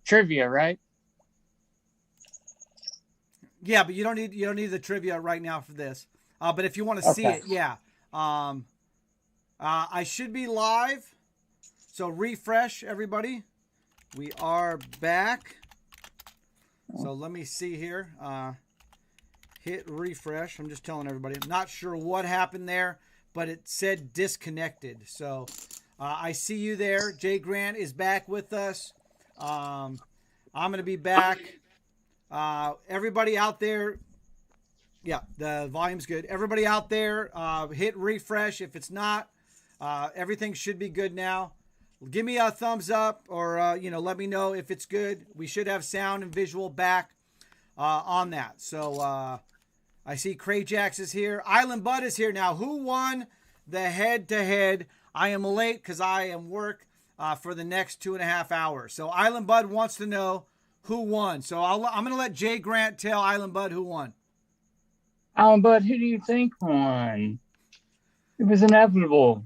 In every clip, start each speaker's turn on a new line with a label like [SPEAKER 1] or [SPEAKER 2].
[SPEAKER 1] trivia, right?
[SPEAKER 2] Yeah, but you don't need the trivia right now for this. But if you want to see
[SPEAKER 1] Okay.
[SPEAKER 2] it, yeah. Um, I should be live. So refresh, everybody. We are back. So let me see here. Hit refresh. I'm just telling everybody. I'm not sure what happened there, but it said disconnected. So I see you there. JGrant is back with us. I'm going to be back. Everybody out there, yeah, the volume's good. Everybody out there, hit refresh. If it's not, everything should be good now. Give me a thumbs up or, let me know if it's good. We should have sound and visual back on that. So I see Crayjax is here. Island Bud is here now. Who won the head-to-head? I am late because I am work for the next 2.5 hours. So Island Bud wants to know who won. So I'm going to let JGrant tell Island Bud who won.
[SPEAKER 1] But who do you think won? It was inevitable.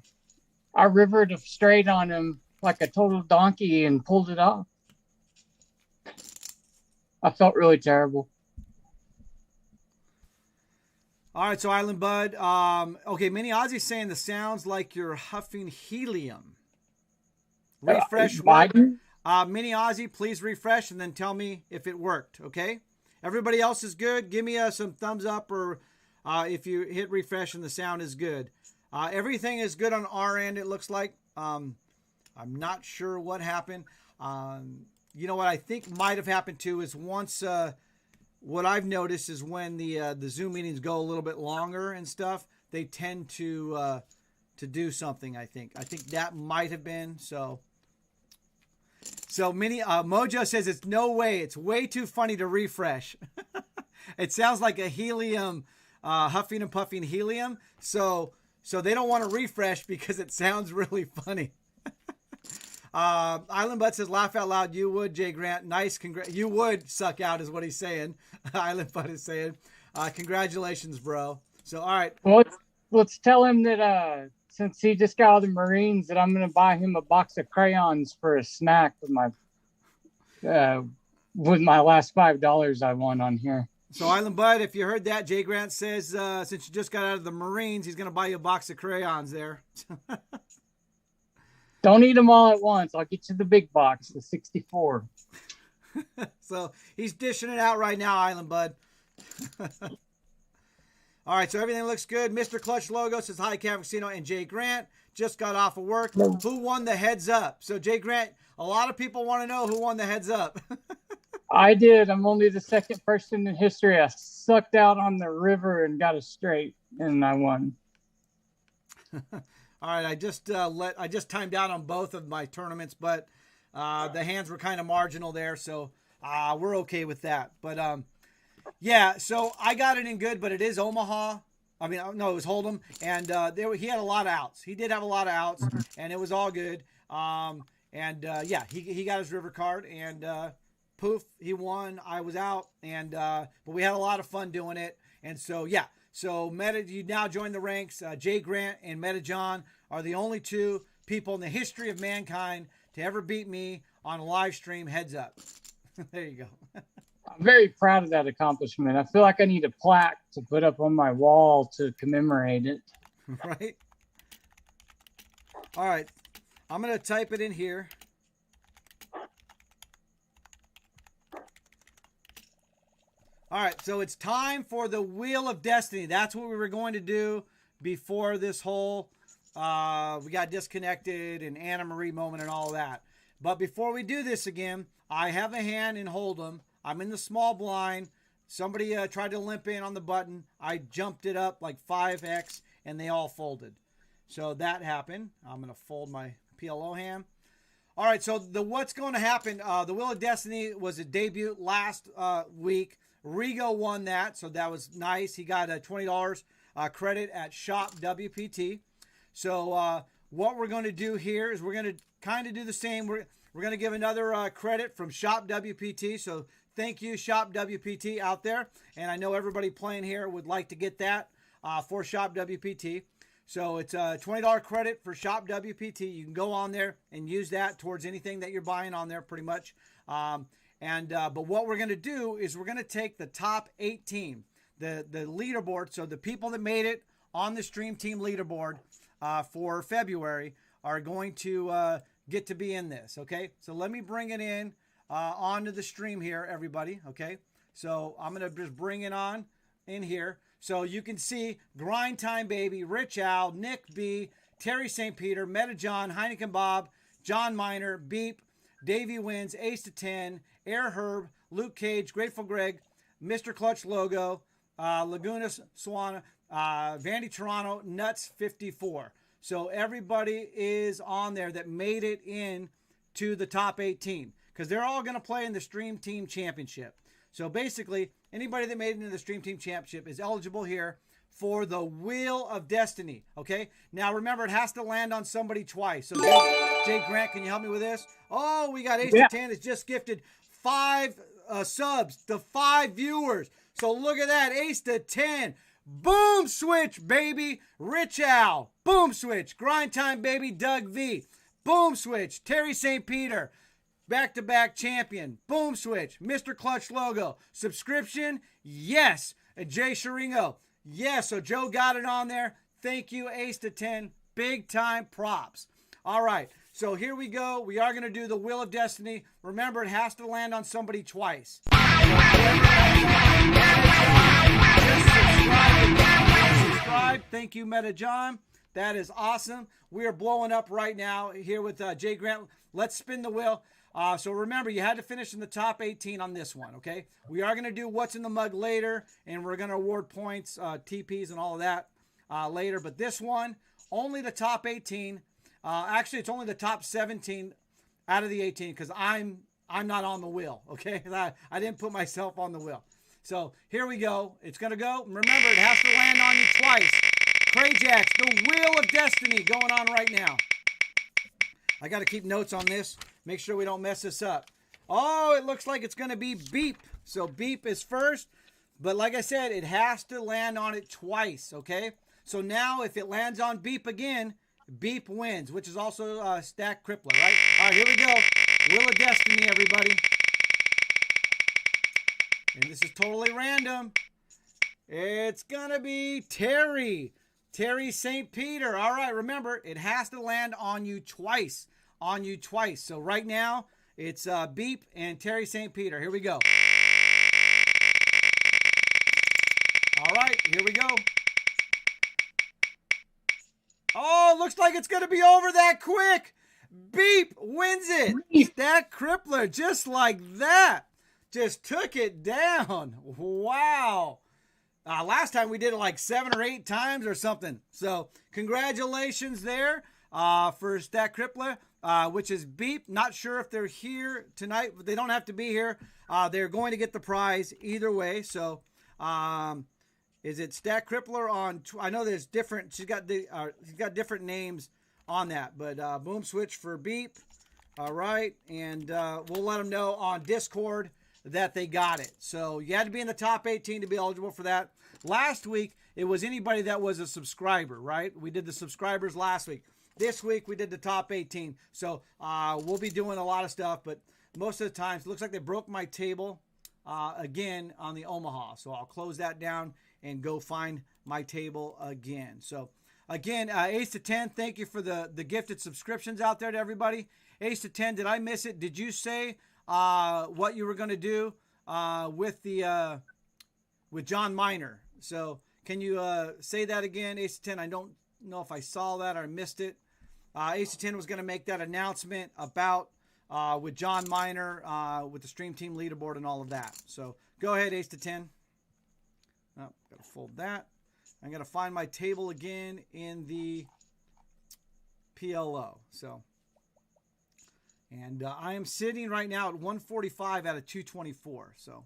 [SPEAKER 1] I rivered straight on him like a total donkey and pulled it off. I felt really terrible.
[SPEAKER 2] All right, so Island Bud. Okay, Mini Ozzy's saying the sounds like you're huffing helium. Refresh work.
[SPEAKER 1] Biden?
[SPEAKER 2] Mini Ozzy, please refresh and then tell me if it worked, okay? Everybody else is good. Give me some thumbs up or if you hit refresh and the sound is good. Everything is good on our end, it looks like. I'm not sure what happened. You know what I think might have happened too is once what I've noticed is when the Zoom meetings go a little bit longer and stuff, they tend to do something. I think that might have been so. So mini Mojo says it's no way. It's way too funny to refresh. It sounds like a helium, huffing and puffing helium. So they don't want to refresh because it sounds really funny. Island Butt says, laugh out loud. You would, JGrant. Nice. You would suck out is what he's saying. Island Butt is saying, congratulations, bro. So, all right.
[SPEAKER 1] Well, let's tell him that since he just got out of the Marines, that I'm going to buy him a box of crayons for a snack with my last $5 I won on here.
[SPEAKER 2] So, Island Bud, if you heard that, JGrant says since you just got out of the Marines, he's going to buy you a box of crayons there.
[SPEAKER 1] Don't eat them all at once. I'll get you the big box, the 64.
[SPEAKER 2] So he's dishing it out right now, Island Bud. All right, so everything looks good. Mr. Clutch Logo says, hi, Cavern Casino, and JGrant just got off of work. Who won the heads up? So, JGrant, a lot of people want to know who won the heads up.
[SPEAKER 1] I did. I'm only the second person in history. I sucked out on the river and got it straight, and I won.
[SPEAKER 2] All right, I just timed out on both of my tournaments, but the hands were kind of marginal there, so we're okay with that. But yeah, so I got it in good, but it is Omaha. I mean, no, it was Hold'em, and he had a lot of outs. He did have a lot of outs, and it was all good. Yeah, he got his river card, and poof, he won. I was out, and but we had a lot of fun doing it, and so yeah. So Meta, you now join the ranks. JGrant and Meta John are the only two people in the history of mankind to ever beat me on a live stream. Heads up. There you go.
[SPEAKER 1] I'm very proud of that accomplishment. I feel like I need a plaque to put up on my wall to commemorate it.
[SPEAKER 2] Right? All right. I'm going to type it in here. All right, so it's time for the Wheel of Destiny. That's what we were going to do before this whole we got disconnected and Anna Marie moment and all that. But before we do this again, I have a hand in Hold'em. I'm in the small blind. Somebody tried to limp in on the button. I jumped it up like 5x, and they all folded. So that happened. I'm going to fold my PLO hand. All right, so what's going to happen, the Wheel of Destiny was a debut last week. Rigo won that, so that was nice. He got a $20 credit at ShopWPT. So what we're going to do here is we're going to kind of do the same. We're going to give another credit from ShopWPT. So thank you, ShopWPT out there. And I know everybody playing here would like to get that for ShopWPT. So it's a $20 credit for Shop WPT. You can go on there and use that towards anything that you're buying on there pretty much. But what we're going to do is we're going to take the top 18, the leaderboard. So the people that made it on the Stream Team leaderboard for February are going to get to be in this. Okay. So let me bring it in onto the stream here, everybody. Okay. So I'm going to just bring it on in here. So you can see Grind Time Baby, Rich Al, Nick B, Terry St. Peter, Meta John, Heineken Bob, John Miner, Beep, Davey Wins, Ace to 10, Air Herb, Luke Cage, Grateful Greg, Mr. Clutch Logo, Laguna Swana, Vandy Toronto, Nuts 54. So everybody is on there that made it in to the top 18 because they're all going to play in the Stream Team Championship. So basically, anybody that made it into the Stream Team Championship is eligible here for the Wheel of Destiny. Okay? Now remember, it has to land on somebody twice. So JGrant, can you help me with this? Oh, we got Ace to 10 has just gifted 5 subs to 5 viewers. So look at that, Ace to 10. Boom switch, baby. Rich Al. Boom switch. Grind Time Baby, Doug V. Boom switch. Terry St. Peter. Back-to-back champion. Boom switch. Mr. Clutch Logo. Subscription? Yes. Jay Sharingo. Yes. So Joe got it on there. Thank you, Ace to 10. Big time props. All right. So here we go. We are going to do the Wheel of Destiny. Remember, it has to land on somebody twice. Subscribe. Thank you, Meta John. That is awesome. We are blowing up right now here with JGrant. Let's spin the wheel. So remember, you had to finish in the top 18 on this one, okay? We are going to do What's in the Mug later, and we're going to award points, TPs, and all of that later. But this one, only the top 18. Actually, it's only the top 17 out of the 18 because I'm not on the wheel, okay? I didn't put myself on the wheel. So here we go. It's going to go. Remember, it has to land on you twice. Crayjax, the Wheel of Destiny going on right now. I got to keep notes on this. Make sure we don't mess this up. Oh, it looks like it's going to be Beep. So Beep is first. But like I said, it has to land on it twice, okay? So now if it lands on Beep again, Beep wins, which is also Stack Crippler, right? All right, here we go. Wheel of Destiny, everybody. And this is totally random. It's going to be Terry. Terry St. Peter. All right, remember, it has to land on you twice. On you twice. So right now, it's Beep and Terry St. Peter. Here we go. All right, here we go. Oh, looks like it's going to be over that quick. Beep wins it. Stack Crippler, just like that. Just took it down. Wow. Last time we did it like 7 or 8 times or something. So congratulations there for Stack Crippler, which is Beep. Not sure if they're here tonight. But they don't have to be here. They're going to get the prize either way. So is it Stack Crippler on? I know there's different. She's got different names on that. But boom switch for Beep. All right, and we'll let them know on Discord that they got it. So you had to be in the top 18 to be eligible for that. Last week, it was anybody that was a subscriber, right? We did the subscribers last week. This week, we did the top 18. So we'll be doing a lot of stuff, but most of the times, it looks like they broke my table again on the Omaha. So I'll close that down and go find my table again. So again, Ace to 10, thank you for the gifted subscriptions out there to everybody. Ace to 10, did I miss it? Did you say what you were going to do with John Miner? So can you say that again, Ace to 10? I don't know if I saw that or I missed it. Ace to 10 was going to make that announcement about with John Miner with the Stream Team leaderboard and all of that. So go ahead, Ace to 10. Oh, got to fold that. I'm going to find my table again in the PLO. So. And I am sitting right now at 145 out of 224. So,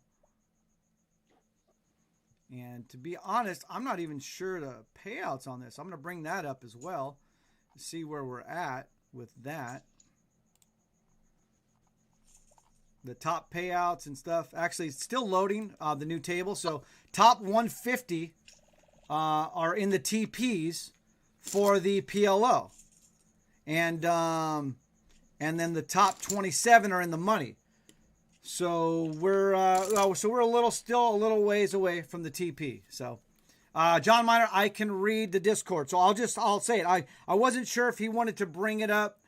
[SPEAKER 2] and to be honest, I'm not even sure the payouts on this. I'm going to bring that up as well to see where we're at with that. The top payouts and stuff. Actually, it's still loading the new table. So, top 150 are in the TPs. for the PLO. And then the top 27 are in the money. So we're still a little ways away from the TP. So John Miner, I can read the Discord. So I'll say it. I wasn't sure if he wanted to bring it up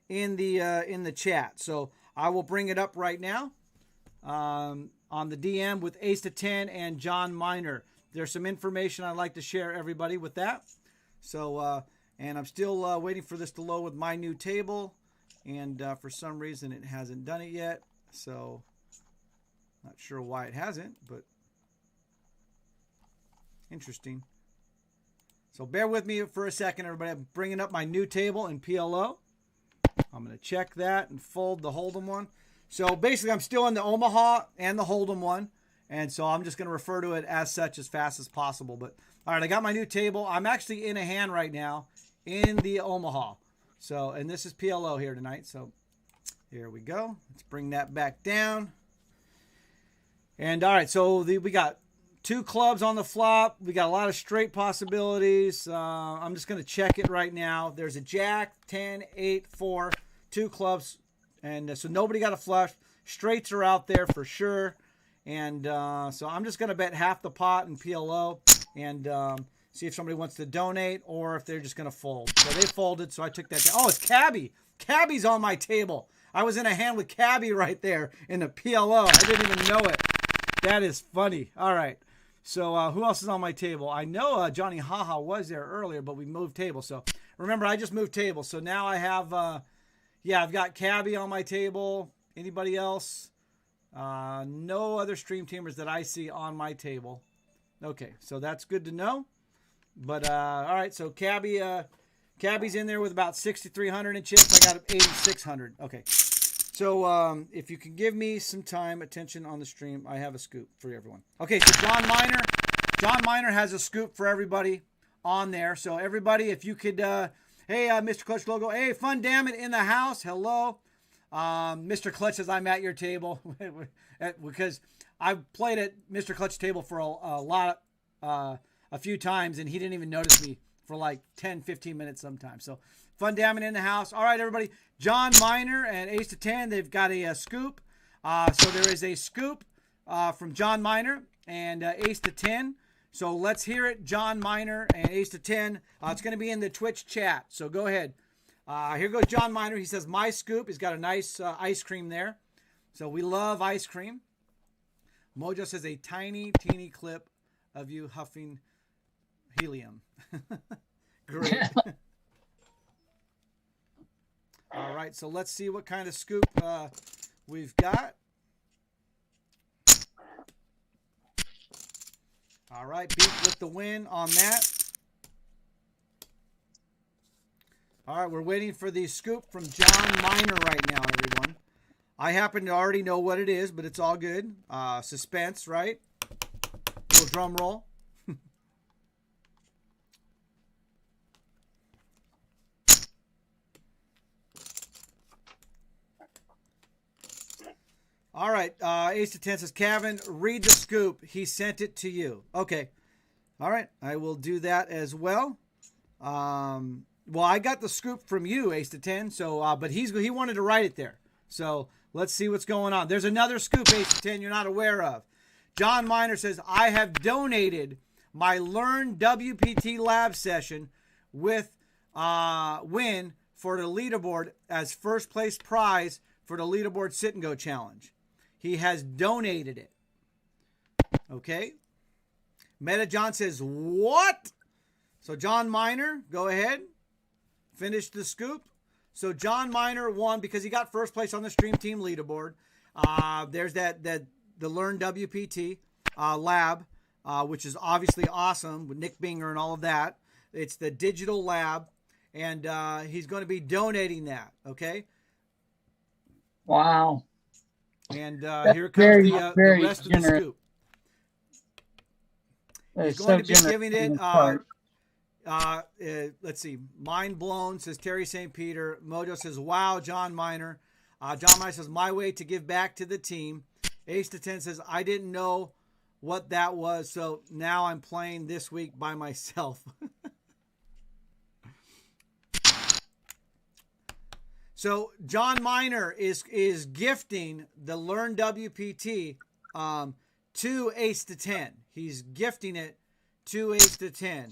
[SPEAKER 2] in the chat. So I will bring it up right now on the DM with Ace to 10 and John Miner. There's some information I'd like to share everybody with that. So and I'm still waiting for this to load with my new table, and for some reason it hasn't done it yet. So not sure why it hasn't, but interesting. So bear with me for a second, everybody. I'm bringing up my new table in PLO. I'm going to check that and fold the Hold'em one. So basically, I'm still in the Omaha and the Hold'em one, and so I'm just going to refer to it as such as fast as possible. But all right, I got my new table. I'm actually in a hand right now in the Omaha. So, and this is PLO here tonight. So here we go. Let's bring that back down. And all right, so we got 2 clubs on the flop. We got a lot of straight possibilities. I'm just going to check it right now. There's a jack, 10, 8, 4, 2 clubs. And so nobody got a flush. Straights are out there for sure. And so I'm just going to bet half the pot in PLO and see if somebody wants to donate or if they're just going to fold. So they folded, so I took that down. Oh, it's Cabby. Cabby's on my table. I was in a hand with Cabby right there in the PLO. I didn't even know it. That is funny. All right. So who else is on my table? I know Johnny Haha was there earlier, but we moved tables. So remember, I just moved tables. So now I have, I've got Cabby on my table. Anybody else? No other stream teamers that I see on my table. Okay, so that's good to know. But all right, so Cabby's in there with about 6,300 in chips. I got 8,600. Okay. So if you can give me some time, attention on the stream, I have a scoop for everyone. Okay, so John Miner has a scoop for everybody on there. So everybody, if you could, hey, Mr. Clutch Logo, hey, Fun Damn It in the house, hello. Mr. Clutch says I'm at your table because I've played at Mr. Clutch's table for a few times, and he didn't even notice me for like 10, 15 minutes sometimes. So Fun Damn It in the house. All right, everybody. John Miner and Ace to 10, they've got a scoop. So there is a scoop from John Miner and Ace to 10. So let's hear it, John Miner and Ace to 10. It's going to be in the Twitch chat. So go ahead. Here goes John Miner. He says, my scoop. He's got a nice ice cream there. So we love ice cream. Mojo says a tiny, teeny clip of you huffing helium. Great. All right, so let's see what kind of scoop we've got. All right, Beat with the win on that. All right, we're waiting for the scoop from John Miner right now, everyone. I happen to already know what it is, but it's all good. Suspense, right? Little drum roll. All right, Ace to 10 says, Kevin, read the scoop. He sent it to you. Okay. All right, I will do that as well. Well, I got the scoop from you, Ace to 10, so, but he wanted to write it there. So let's see what's going on. There's another scoop, Ace to 10, you're not aware of. John Miner says, I have donated my Learn WPT lab session with win for the leaderboard as first place prize for the leaderboard sit and go challenge. He has donated it. Okay. Meta John says, what? So John Miner, go ahead. Finish the scoop. So John Miner won because he got first place on the stream team leaderboard. There's the Learn WPT lab, which is obviously awesome with Nick Binger and all of that. It's the digital lab, and he's going to be donating that. Okay.
[SPEAKER 1] Wow.
[SPEAKER 2] And here comes the rest of the scoop. He's going to be giving it, let's see, mind blown, says Terry St. Peter. Mojo says, wow, John Miner. John Miner says, my way to give back to the team. Ace to 10 says, I didn't know what that was, so now I'm playing this week by myself. So John Miner is gifting the Learn WPT to Ace to 10. He's gifting it to Ace to 10.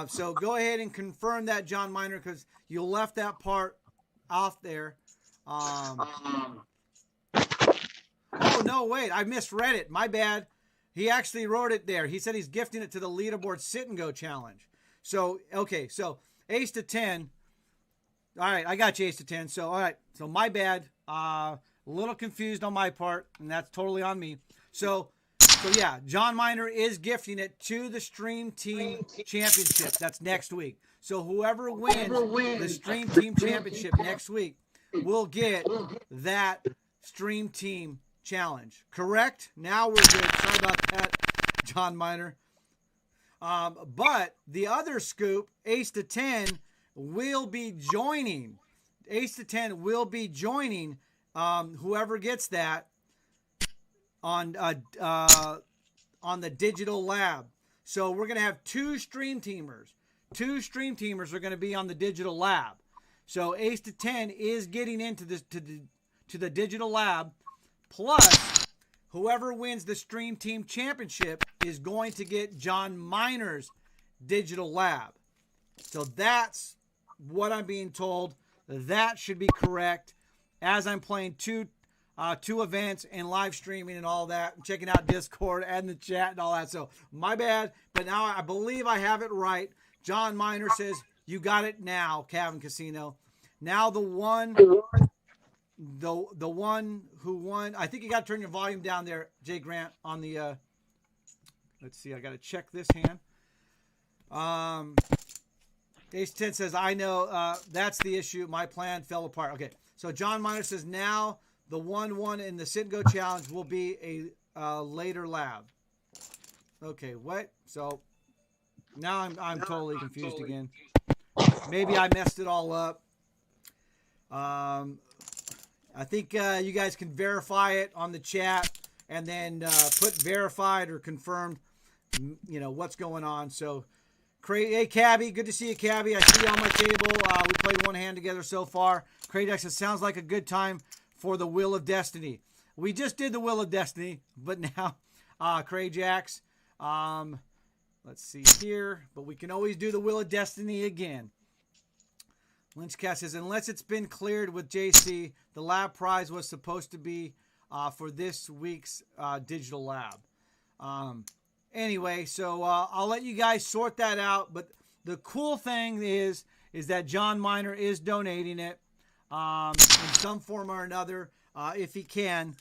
[SPEAKER 2] So go ahead and confirm that, John Miner, because you left that part off there. Oh, no, wait. I misread it. My bad. He actually wrote it there. He said he's gifting it to the leaderboard sit and go challenge. So, okay. So Ace to 10. All right. I got you, Ace to 10. So, all right. So my bad. A little confused on my part, and that's totally on me. So yeah, John Miner is gifting it to the Stream Team Championship. That's next week. So whoever wins the Stream Team Championship next week will get that Stream Team Challenge. Correct? Now we're good. Sorry about that, John Miner. But the other scoop, Ace to 10, will be joining. Ace to 10 will be joining whoever gets that on the digital lab. So we're going to have two stream teamers. Two stream teamers are going to be on the digital lab. So Ace to 10 is getting into this to the digital lab. Plus, whoever wins the Stream Team Championship is going to get John Miner's digital lab. So that's what I'm being told. That should be correct. As I'm playing two events and live streaming and all that, and checking out Discord and the chat and all that. So my bad, but now I believe I have it right. John Miner says, you got it now, Cavern Casino. Now the one who won, I think you got to turn your volume down there, JGrant, on the, let's see, I got to check this hand. Ace 10 says, I know, that's the issue. My plan fell apart. Okay, so John Miner says, now the 1-1 in the Sit and Go Challenge will be a later lab. Okay, what? So now I'm totally confused again. Maybe I messed it all up. I think you guys can verify it on the chat and then put verified or confirmed, you know, what's going on. So, hey, Cabby, good to see you, Cabby. I see you on my table. We played one hand together so far. Kradex, it sounds like a good time for the Wheel of Destiny. We just did the Wheel of Destiny, but now, Krajax, let's see here. But we can always do the Wheel of Destiny again. Lynchcast says, unless it's been cleared with JC, the lab prize was supposed to be for this week's digital lab. Anyway, so I'll let you guys sort that out. But the cool thing is that John Miner is donating it in some form or another if he can.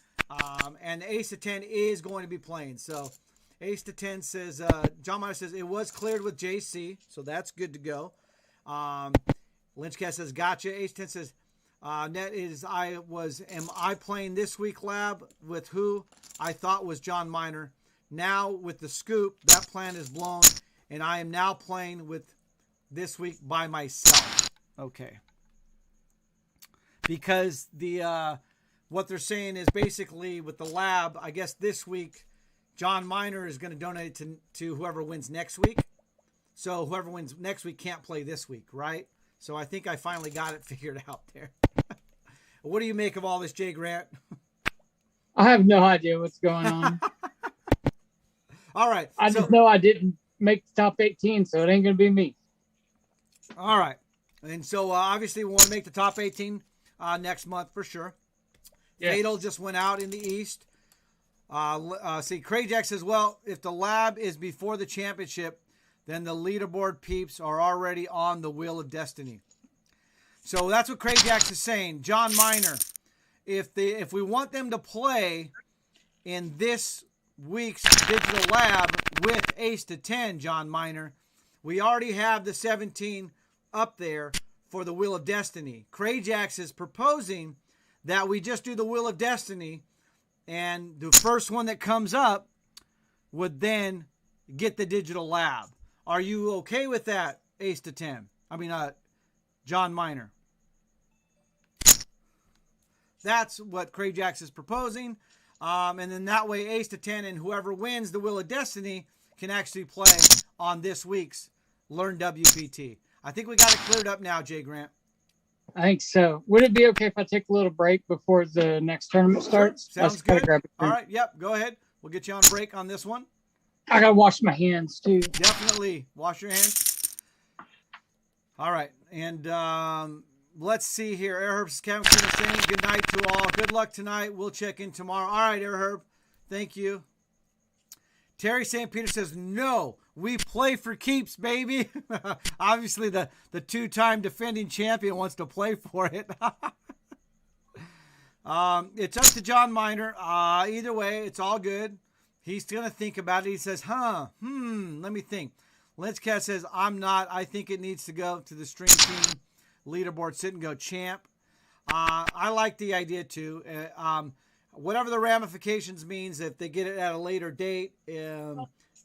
[SPEAKER 2] And Ace of 10 is going to be playing. So Ace of 10 says, John Miner says, it was cleared with JC. So that's good to go. Lynchcast says, gotcha. Ace 10 says, net is, am I playing this week lab with who I thought was John Miner? Now with the scoop, that plan is blown, and I am now playing with this week by myself. Okay. Because the what they're saying is basically with the lab, I guess this week, John Miner is going to donate to whoever wins next week. So whoever wins next week can't play this week, right? So I think I finally got it figured out there. What do you make of all this, JGrant?
[SPEAKER 1] I have no idea what's going on.
[SPEAKER 2] All right.
[SPEAKER 1] I just know I didn't make the top 18, so it ain't going to be me.
[SPEAKER 2] All right. And so obviously we want to make the top 18 next month for sure. Yes. Fatal just went out in the East. See, Krajack says, well, if the lab is before the championship, then the leaderboard peeps are already on the Wheel of Destiny. So that's what Krajax is saying. John Miner, if we want them to play in this week's digital lab with Ace to 10, John Miner, we already have the 17 up there for the Wheel of Destiny. Krajax is proposing that we just do the Wheel of Destiny, and the first one that comes up would then get the digital lab. Are you okay with that, Ace to 10? I mean, John Miner. That's what Krajax is proposing. And then that way, Ace to 10 and whoever wins the Wheel of Destiny can actually play on this week's Learn WPT. I think we got it cleared up now, JGrant.
[SPEAKER 1] I think so. Would it be okay if I take a little break before the next tournament starts?
[SPEAKER 2] Sure. Sounds good. All right. Yep. Go ahead. We'll get you on break on this one.
[SPEAKER 1] I got to wash my hands too.
[SPEAKER 2] Definitely. Wash your hands. All right. And let's see here. Airherb's Kevin saying good night to all. Good luck tonight. We'll check in tomorrow. All right, Airherb. Thank you. Terry St. Peter says, no, we play for keeps, baby. Obviously, the two-time defending champion wants to play for it. It's up to John Miner. Either way, it's all good. He's going to think about it. He says, let me think. Lynchcat says, I'm not. I think it needs to go to the Stream Team leaderboard sit and go champ. I like the idea, too. Whatever the ramifications means, if they get it at a later date,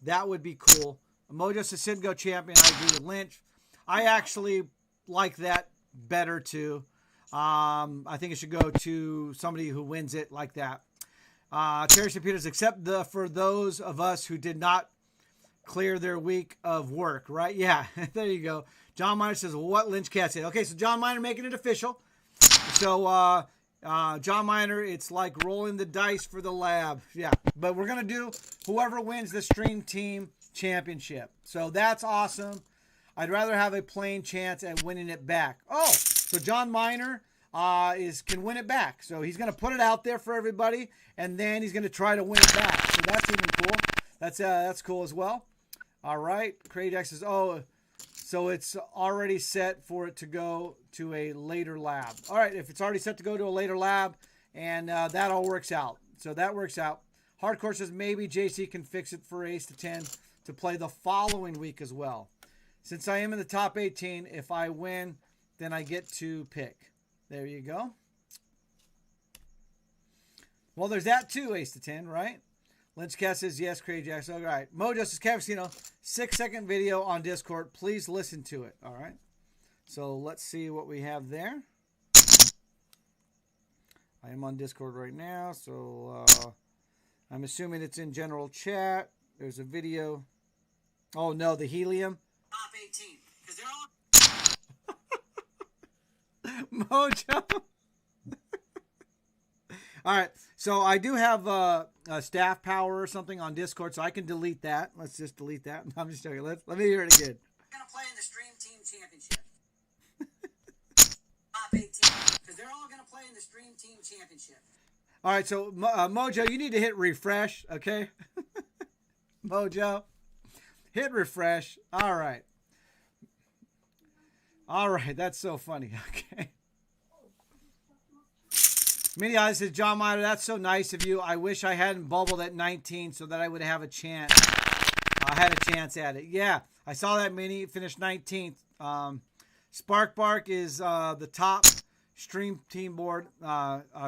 [SPEAKER 2] that would be cool. Mojo says sit and go champion. I agree with Lynch. I actually like that better too. I think it should go to somebody who wins it like that. Terry St. Peters, except for those of us who did not clear their week of work, right? Yeah, there you go. John Miner says, well, what Lynch Cat said. Okay, so John Miner making it official. So, John Miner, it's like rolling the dice for the lab. Yeah, but we're going to do whoever wins the Stream Team Championship. So that's awesome. I'd rather have a plain chance at winning it back. Oh, so John Miner can win it back. So he's going to put it out there for everybody, and then he's going to try to win it back. So that's even cool. That's cool as well. All right. Craig X says, oh, so it's already set for it to go to a later lab. All right, if it's already set to go to a later lab, and that all works out. So that works out. Hardcore says maybe JC can fix it for Ace to 10 to play the following week as well. Since I am in the top 18, if I win, then I get to pick. There you go. Well, there's that too, Ace to 10, right? Lynchcast says yes, Crazy Jackson. All right. Mojo says, Cavicino, 6-second video on Discord. Please listen to it. All right. So let's see what we have there. I am on Discord right now, so I'm assuming it's in general chat. There's a video. Oh, no, the helium.
[SPEAKER 3] Top 18. Because they're all...
[SPEAKER 2] Mojo. All right, so I do have a staff power or something on Discord, so I can delete that. Let's just delete that. I'm just joking. Let me hear it again.
[SPEAKER 3] We're going to play in the Stream Team Championship. Top 18. Because they're all going to play in the Stream Team Championship.
[SPEAKER 2] All right, so Mojo, you need to hit refresh, okay? Mojo, hit refresh. All right. All right, that's so funny. Okay. Mini Eyes says, John Miner, that's so nice of you. I wish I hadn't bubbled at 19 so that I would have a chance. I had a chance at it. Yeah, I saw that Mini finished 19th. Spark Bark is the top stream team board.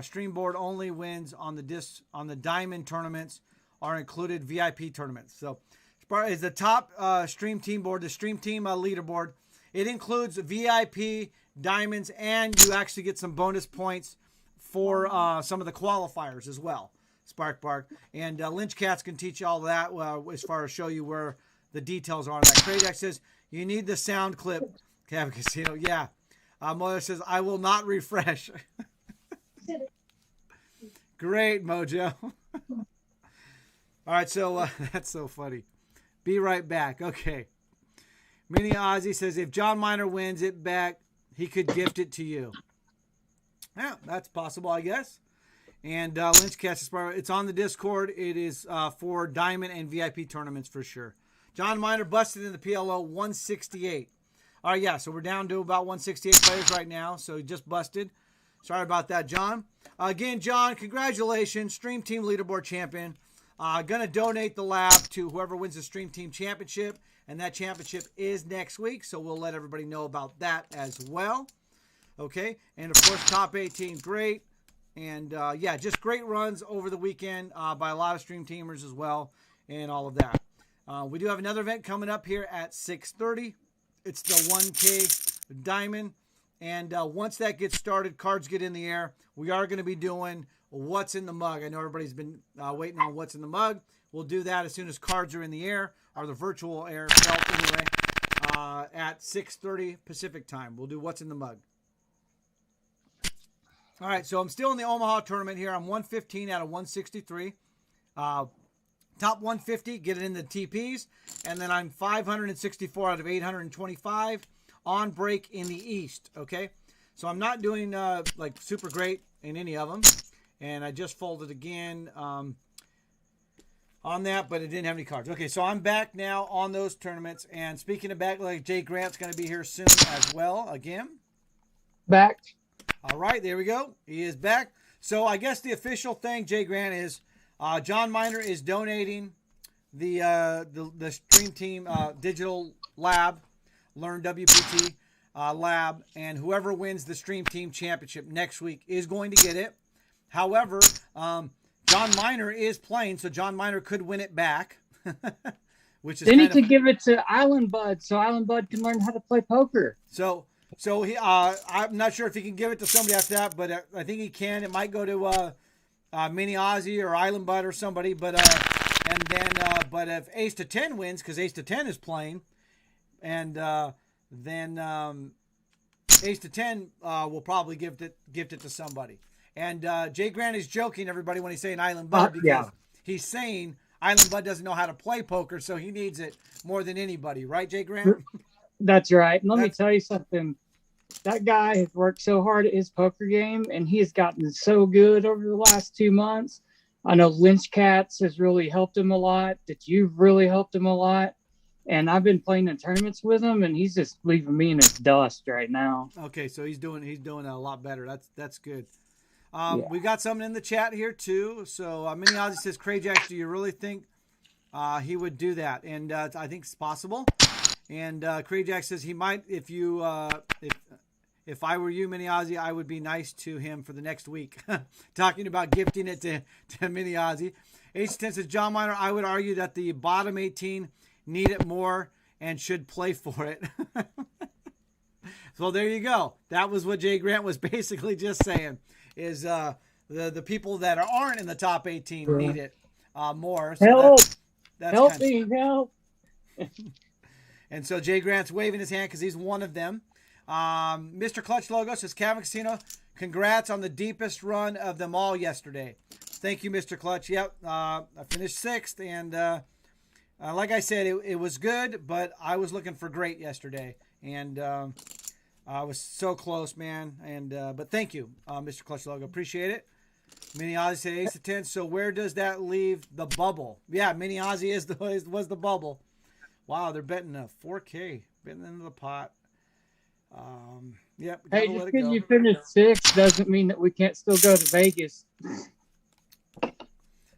[SPEAKER 2] Stream board only wins on the diamond tournaments are included VIP tournaments. So Spark is the top stream team board, the stream team leaderboard. It includes VIP, diamonds, and you actually get some bonus points for some of the qualifiers as well. Spark Bark. And Lynch Cats can teach you all that as far as show you where the details are on that. Kradak says, you need the sound clip. Cav Casino. Yeah. Mojo says, I will not refresh. Great, Mojo. All right, so that's so funny. Be right back. Okay. Mini Ozzy says, if John Miner wins it back, he could gift it to you. Yeah, that's possible, I guess. And Lynch Cast, it's on the Discord. It is for Diamond and VIP tournaments for sure. John Miner busted in the PLO 168. All right, yeah, so we're down to about 168 players right now. So he just busted. Sorry about that, John. Again, John, congratulations. Stream Team Leaderboard Champion. Going to donate the lab to whoever wins the Stream Team Championship. And that championship is next week. So we'll let everybody know about that as well. Okay, and of course, top 18, great. And yeah, just great runs over the weekend by a lot of stream teamers as well, and all of that. We do have another event coming up here at 6:30. It's the 1K Diamond. And once that gets started, cards get in the air. We are going to be doing What's in the Mug. I know everybody's been waiting on What's in the Mug. We'll do that as soon as cards are in the air, or the virtual air felt anyway, at 6:30 Pacific time. We'll do What's in the Mug. All right, so I'm still in the Omaha tournament here. I'm 115 out of 163. Top 150, get it in the TPs. And then I'm 564 out of 825 on break in the East, okay? So I'm not doing like super great in any of them. And I just folded again on that, but it didn't have any cards. Okay, so I'm back now on those tournaments. And speaking of back, like JGrant's going to be here soon as well again.
[SPEAKER 1] Back.
[SPEAKER 2] All right, there we go. He is back. So I guess the official thing, JGrant, is John Miner is donating the Stream Team Digital Lab, Learn WPT Lab, and whoever wins the Stream Team Championship next week is going to get it. However, John Miner is playing, so John Miner could win it back. Which is
[SPEAKER 1] Then he could give it to Island Bud, so Island Bud can learn how to play poker.
[SPEAKER 2] So he, I'm not sure if he can give it to somebody after that, but I think he can. It might go to Mini Ozzy or Island Bud or somebody. But but if Ace to 10 wins, because Ace to 10 is playing, and then Ace to 10 will probably gift it to somebody. And JGrant is joking, everybody, when he's saying Island Bud, because he's saying Island Bud doesn't know how to play poker, so he needs it more than anybody, right, JGrant?
[SPEAKER 1] That's right. And let me tell you something. That guy has worked so hard at his poker game, and he has gotten so good over the last 2 months. I know Lynch Cats has really helped him a lot, that you've really helped him a lot. And I've been playing in tournaments with him, and he's just leaving me in his dust right now.
[SPEAKER 2] Okay, so he's doing a lot better. That's good. We got something in the chat here too. So Mini Ozzy says, Krajax, do you really think he would do that? And I think it's possible. And Krajax says he might. If I were you, Mini Ozzy, I would be nice to him for the next week. Talking about gifting it to Mini Ozzy. H10 says, John Miner, I would argue that the bottom 18 need it more and should play for it. So there you go. That was what JGrant was basically just saying, is the people that aren't in the top 18 need it more. So
[SPEAKER 1] help!
[SPEAKER 2] That's
[SPEAKER 1] help me, help!
[SPEAKER 2] And so JGrant's waving his hand because he's one of them. Mr. Clutch Logo says, Cavern Casino, congrats on the deepest run of them all yesterday. Thank you, Mr. Clutch. Yep, I finished 6th, and like I said, it was good, but I was looking for great yesterday, and I was so close, man. And but thank you, Mr. Clutch Logo. Appreciate it. Mini Ozzy said Ace to 10. So where does that leave the bubble? Yeah, Mini Ozzy was the bubble. Wow, they're betting a 4K, betting into the pot. Yep.
[SPEAKER 1] Hey, just because you finished 6th doesn't mean that we can't still go to Vegas.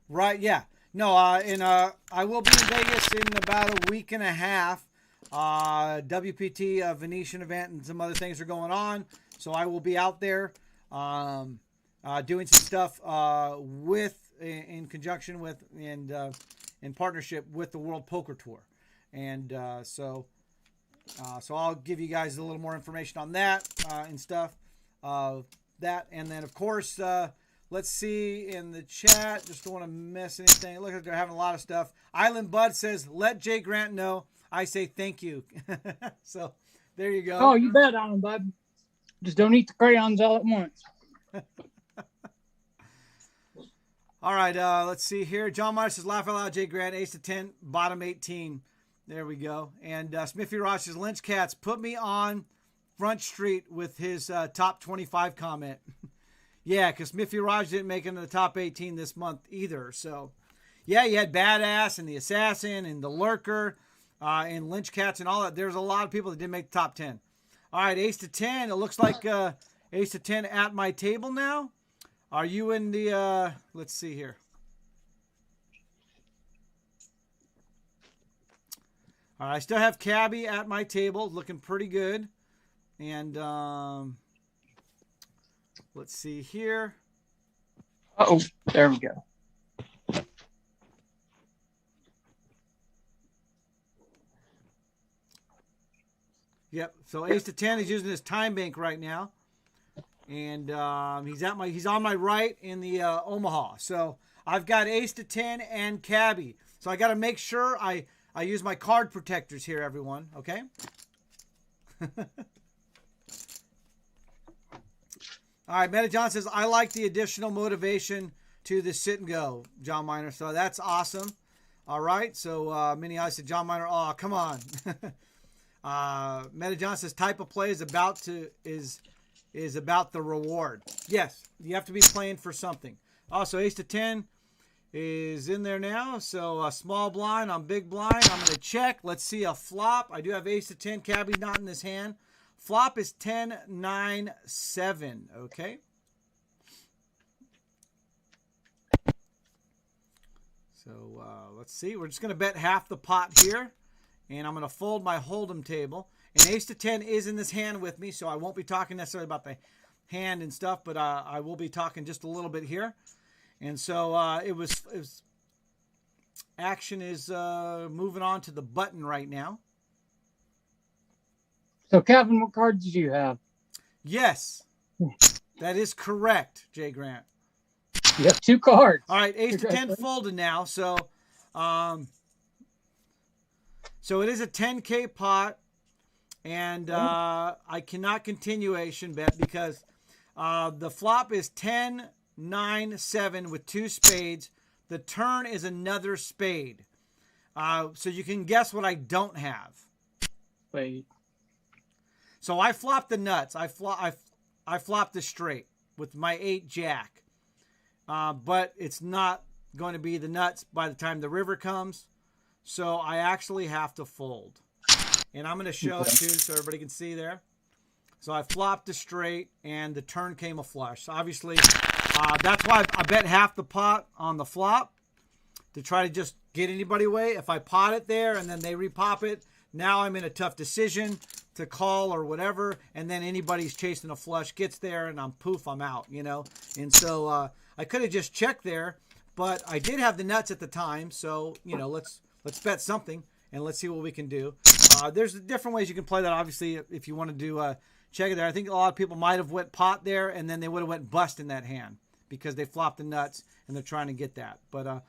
[SPEAKER 2] Right, yeah. No, I will be in Vegas in about a week and a half. WPT, Venetian event, and some other things are going on. So I will be out there doing some stuff in conjunction with and in partnership with the World Poker Tour. And so I'll give you guys a little more information on that and stuff. That, and then, of course, let's see in the chat. Just don't want to miss anything. Look, they're having a lot of stuff. Island Bud says, let JGrant know. I say thank you. So there you go.
[SPEAKER 1] Oh, you bet, Island Bud. Just don't eat the crayons all at once.
[SPEAKER 2] All right, let's see here. John Myers says, laugh out loud, JGrant, Ace to 10, bottom 18. There we go. And Smithy Ross says, Lynch Cats, put me on Front Street with his top 25 comment. Yeah, because Smithy Raj didn't make it into the top 18 this month either. So, yeah, you had Badass and the Assassin and the Lurker and Lynch Cats and all that. There's a lot of people that didn't make the top 10. All right, Ace to 10. It looks like Ace to 10 at my table now. Are you in the, let's see here. All right, I still have Cabby at my table, looking pretty good. And let's see here.
[SPEAKER 1] Uh-oh, there we go.
[SPEAKER 2] Yep. So Ace to 10 is using his time bank right now, and he's on my right in the Omaha. So I've got Ace to 10 and Cabby. So I got to make sure I use my card protectors here, everyone. Okay. All right, Meta John says, I like the additional motivation to the sit and go, John Miner. So that's awesome. All right. So Mini I said, John Miner, oh, come on. Meta John says, type of play is about the reward. Yes, you have to be playing for something. Also, ace to 10 is in there now. So small blind on big blind. I'm going to check. Let's see a flop. I do have ace to 10. Cabbie not in this hand. Flop is 10, 9, 7. Okay. So let's see. We're just going to bet half the pot here. And I'm going to fold my hold'em table. And ace to 10 is in this hand with me. So I won't be talking necessarily about the hand and stuff. But I will be talking just a little bit here. And so action is moving on to the button right now.
[SPEAKER 1] So, Kevin, what cards did you have?
[SPEAKER 2] Yes, that is correct, JGrant.
[SPEAKER 1] You have 2 cards.
[SPEAKER 2] All right, ace to 10 folded now. So, so it is a 10K pot, and I cannot continuation bet because the flop is 10, 9, 7 with 2 spades. The turn is another spade. So you can guess what I don't have.
[SPEAKER 1] Wait.
[SPEAKER 2] So I flopped the nuts. I flopped the straight with my 8 jack. But it's not going to be the nuts by the time the river comes. So I actually have to fold. And I'm going to show it too so everybody can see there. So I flopped the straight and the turn came a flush. So obviously, that's why I bet half the pot on the flop to try to just get anybody away. If I pot it there and then they repop it, now I'm in a tough decision to call or whatever, and then anybody's chasing a flush gets there, and I'm out, you know. And so I could have just checked there, but I did have the nuts at the time, so you know, let's bet something and let's see what we can do. There's different ways you can play that. Obviously, if you want to do check it there, I think a lot of people might have went pot there, and then they would have went bust in that hand because they flopped the nuts and they're trying to get that. But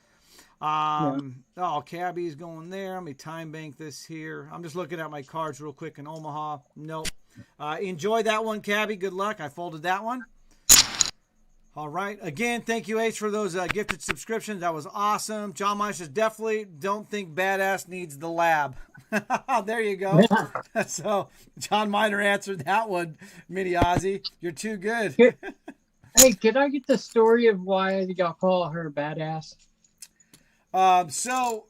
[SPEAKER 2] oh, Cabbie's going there. Let me time bank this here. I'm just looking at my cards real quick in Omaha. Nope. Enjoy that one, Cabbie. Good luck. I folded that one. All right. Again, thank you, Ace, for those gifted subscriptions. That was awesome. John Miner says, definitely don't think Badass needs the lab. There you go. So John Miner answered that one, Mini Ozzy. You're too good.
[SPEAKER 1] Hey, could I get the story of why y'all call her Badass?
[SPEAKER 2] So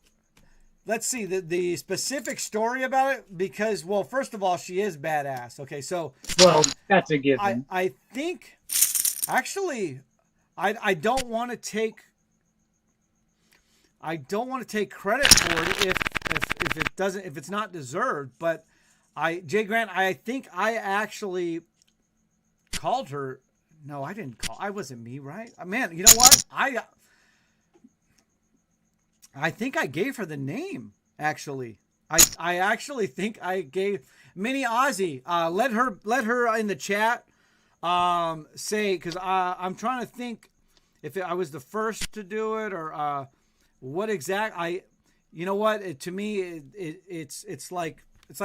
[SPEAKER 2] let's see the specific story about it, because, well, first of all, she is badass. Okay. So,
[SPEAKER 1] well, that's a given.
[SPEAKER 2] I think actually, I don't want to take credit for it if it's not deserved, but JGrant, I think I actually called her. No, I didn't call. I wasn't me, right? Man, you know what? I think I gave her the name, actually. I actually think I gave Mini Ozzy. Let her in the chat say, because I'm trying to think if I was the first to do it or what exact. You know what? To me, it's like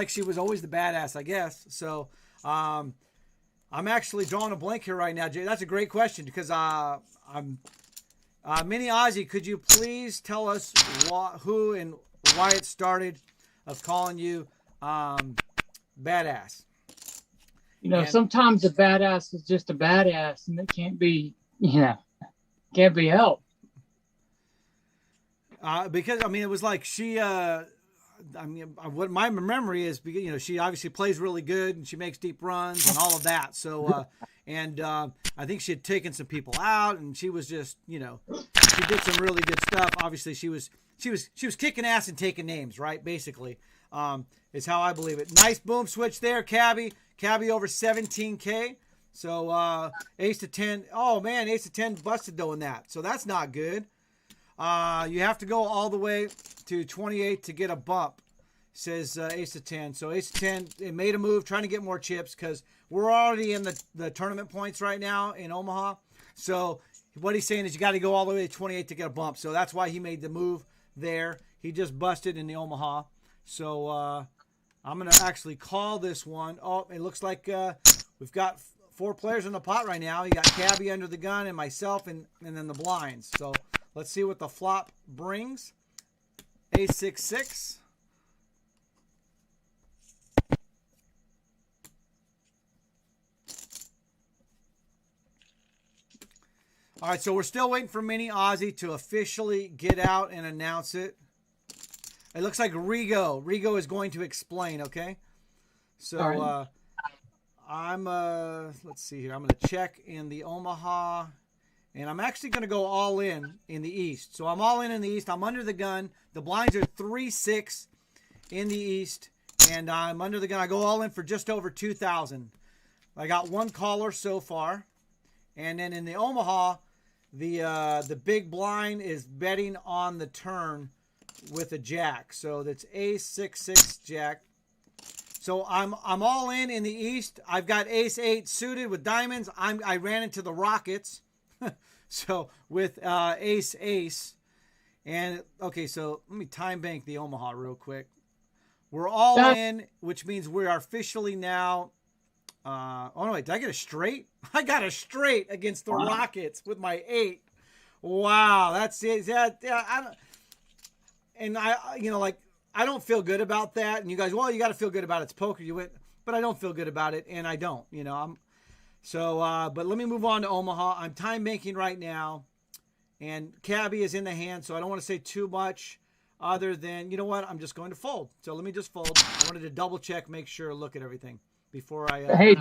[SPEAKER 2] she was always the badass, I guess. So I'm actually drawing a blank here right now, Jay. That's a great question because I'm. Mini Ozzy, could you please tell us who and why it started of calling you badass?
[SPEAKER 1] You know, sometimes a badass is just a badass, and it can't be, can't be helped.
[SPEAKER 2] Because, I mean, it was like she, what my memory is, she obviously plays really good and she makes deep runs and all of that. So, I think she had taken some people out and she was just, she did some really good stuff. Obviously she was kicking ass and taking names, right? Basically, is how I believe it. Nice boom switch there, Cabbie over 17K. So, ace to 10. Oh man, ace to 10 busted though in that. So that's not good. You have to go all the way to 28 to get a bump, says ace to 10. So ace to 10, it made a move trying to get more chips because we're already in the tournament points right now in Omaha. So what he's saying is you got to go all the way to 28 to get a bump. So that's why he made the move there. He just busted in the Omaha. So I'm going to actually call this one. Oh, it looks like we've got 4 players in the pot right now. You got Cabby under the gun and myself and then the blinds. So let's see what the flop brings. Ace-6-6. All right, so we're still waiting for Mini Aussie to officially get out and announce it. It looks like Rigo is going to explain, okay? So
[SPEAKER 1] right.
[SPEAKER 2] let's see here. I'm going to check in the Omaha, and I'm actually going to go all in the East. So I'm all in the East. I'm under the gun. The blinds are 3-6 in the East, and I'm under the gun. I go all in for just over 2,000. I got 1 caller so far. And then in the Omaha, the big blind is betting on the turn with a jack. So that's Ace-6-6 jack. So I'm all in the East. I've got Ace-8 suited with diamonds. I ran into the Rockets. So with Ace-Ace. And okay, so let me time bank the Omaha real quick. We're all in, which means we are officially now. Oh no, wait, did I get a straight? I got a straight against the Rockets with my 8. Wow, that's it. Yeah, I don't feel good about that. And you guys, well, you got to feel good about it. It's poker. You went, but I don't feel good about it, and I don't. But let me move on to Omaha. I'm time banking right now, and Cabby is in the hand, so I don't want to say too much other than, you know what, I'm just going to fold. So let me just fold. I wanted to double check, make sure, look at everything before I.
[SPEAKER 1] Hey,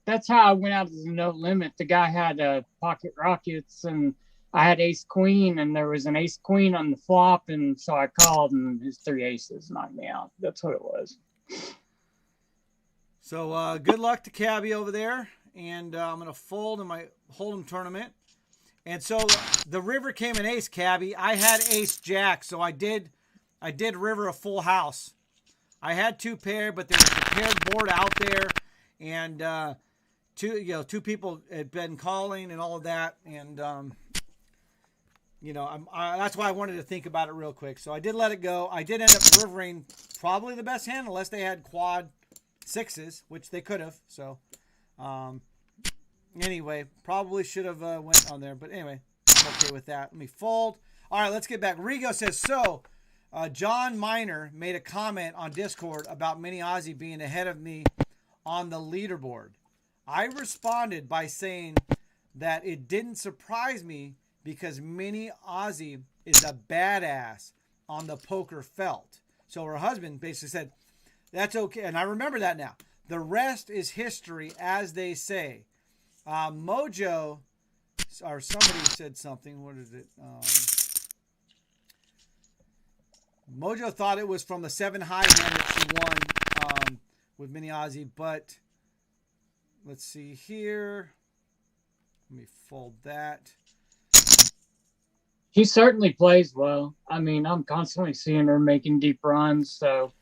[SPEAKER 1] that's how I went out as a no limit. The guy had pocket rockets, and I had ace queen, and there was an ace queen on the flop, and so I called, and his 3 aces knocked me out. That's what it was.
[SPEAKER 2] So good luck to Cabby over there, and I'm gonna fold in my hold'em tournament. And so the river came in ace, Cabby. I had ace jack, so I did river a full house. I had 2 pair, but there was a paired board out there, and two people had been calling and all of that, and that's why I wanted to think about it real quick. So I did let it go. I did end up rivering probably the best hand, unless they had quad 6s, which they could have. So anyway, probably should have went on there, but anyway, I'm okay with that. Let me fold. All right, let's get back. Rigo says so. John Miner made a comment on Discord about Mini Aussie being ahead of me on the leaderboard. I responded by saying that it didn't surprise me because Mini Aussie is a badass on the poker felt. So her husband basically said, that's okay. And I remember that now. The rest is history, as they say. Mojo, or somebody said something. What is it? Mojo thought it was from the 7 high hand that she won with Mini Aussie, but let's see here. Let me fold that.
[SPEAKER 1] He certainly plays well. I mean, I'm constantly seeing her making deep runs, so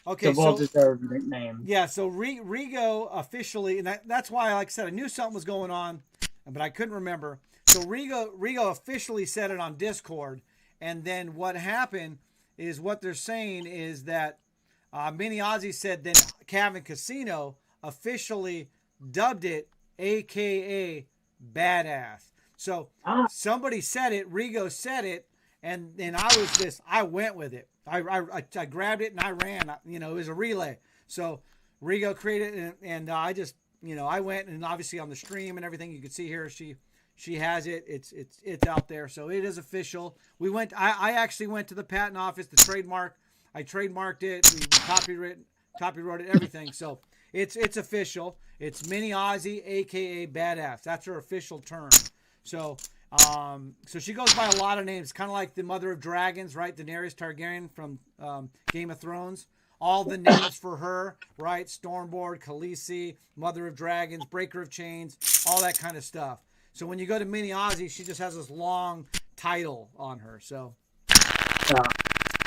[SPEAKER 2] okay,
[SPEAKER 1] the well-deserved nickname.
[SPEAKER 2] Yeah, so Rigo officially, and that's why, like I said, I knew something was going on, but I couldn't remember. So Rigo officially said it on Discord, and then what happened is what they're saying is that Mini Aussie said then Cavan Casino officially dubbed it AKA Badass. So somebody said it, Rigo said it, and I went with it. I grabbed it and I ran. It was a relay. So Rigo created it, and I just, I went, and obviously on the stream and everything you can see here, she has it. It's out there. So it is official. I actually went to the patent office to trademark. I trademarked it. We copyrighted it, everything. So it's official. It's Mini Aussie, AKA Badass. That's her official term. So she goes by a lot of names, kind of like the Mother of Dragons, right? Daenerys Targaryen from Game of Thrones. All the names for her, right? Stormboard, Khaleesi, Mother of Dragons, Breaker of Chains, all that kind of stuff. So when you go to Mini Aussie, she just has this long title on her. So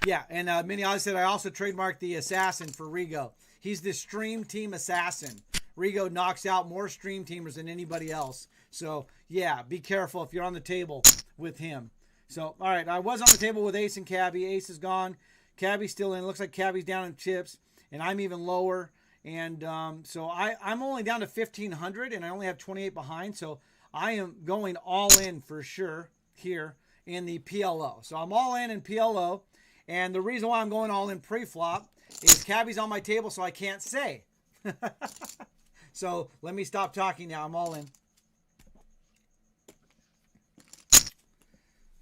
[SPEAKER 2] yeah, and Mini Aussie said I also trademarked the assassin for Rigo. He's the stream team assassin. Rigo knocks out more stream teamers than anybody else. So yeah, be careful if you're on the table with him. So all right, I was on the table with Ace and Cabby. Ace is gone. Cabby's still in. Looks like Cabby's down in chips, and I'm even lower. And so I'm only down to 1,500, and I only have 28 behind. So I am going all in for sure here in the PLO. So I'm all in PLO. And the reason why I'm going all in pre-flop is Cabby's on my table, so I can't say. So let me stop talking now. I'm all in.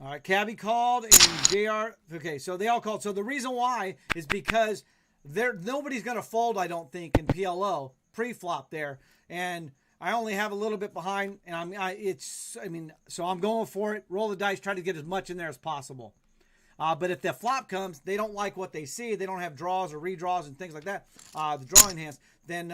[SPEAKER 2] All right, Cabby called and JR. Okay, so they all called. So the reason why is because nobody's going to fold, I don't think, in PLO pre-flop there. And I only have a little bit behind, and so I'm going for it. Roll the dice, try to get as much in there as possible. But if the flop comes, they don't like what they see. They don't have draws or redraws and things like that. The drawing hands, then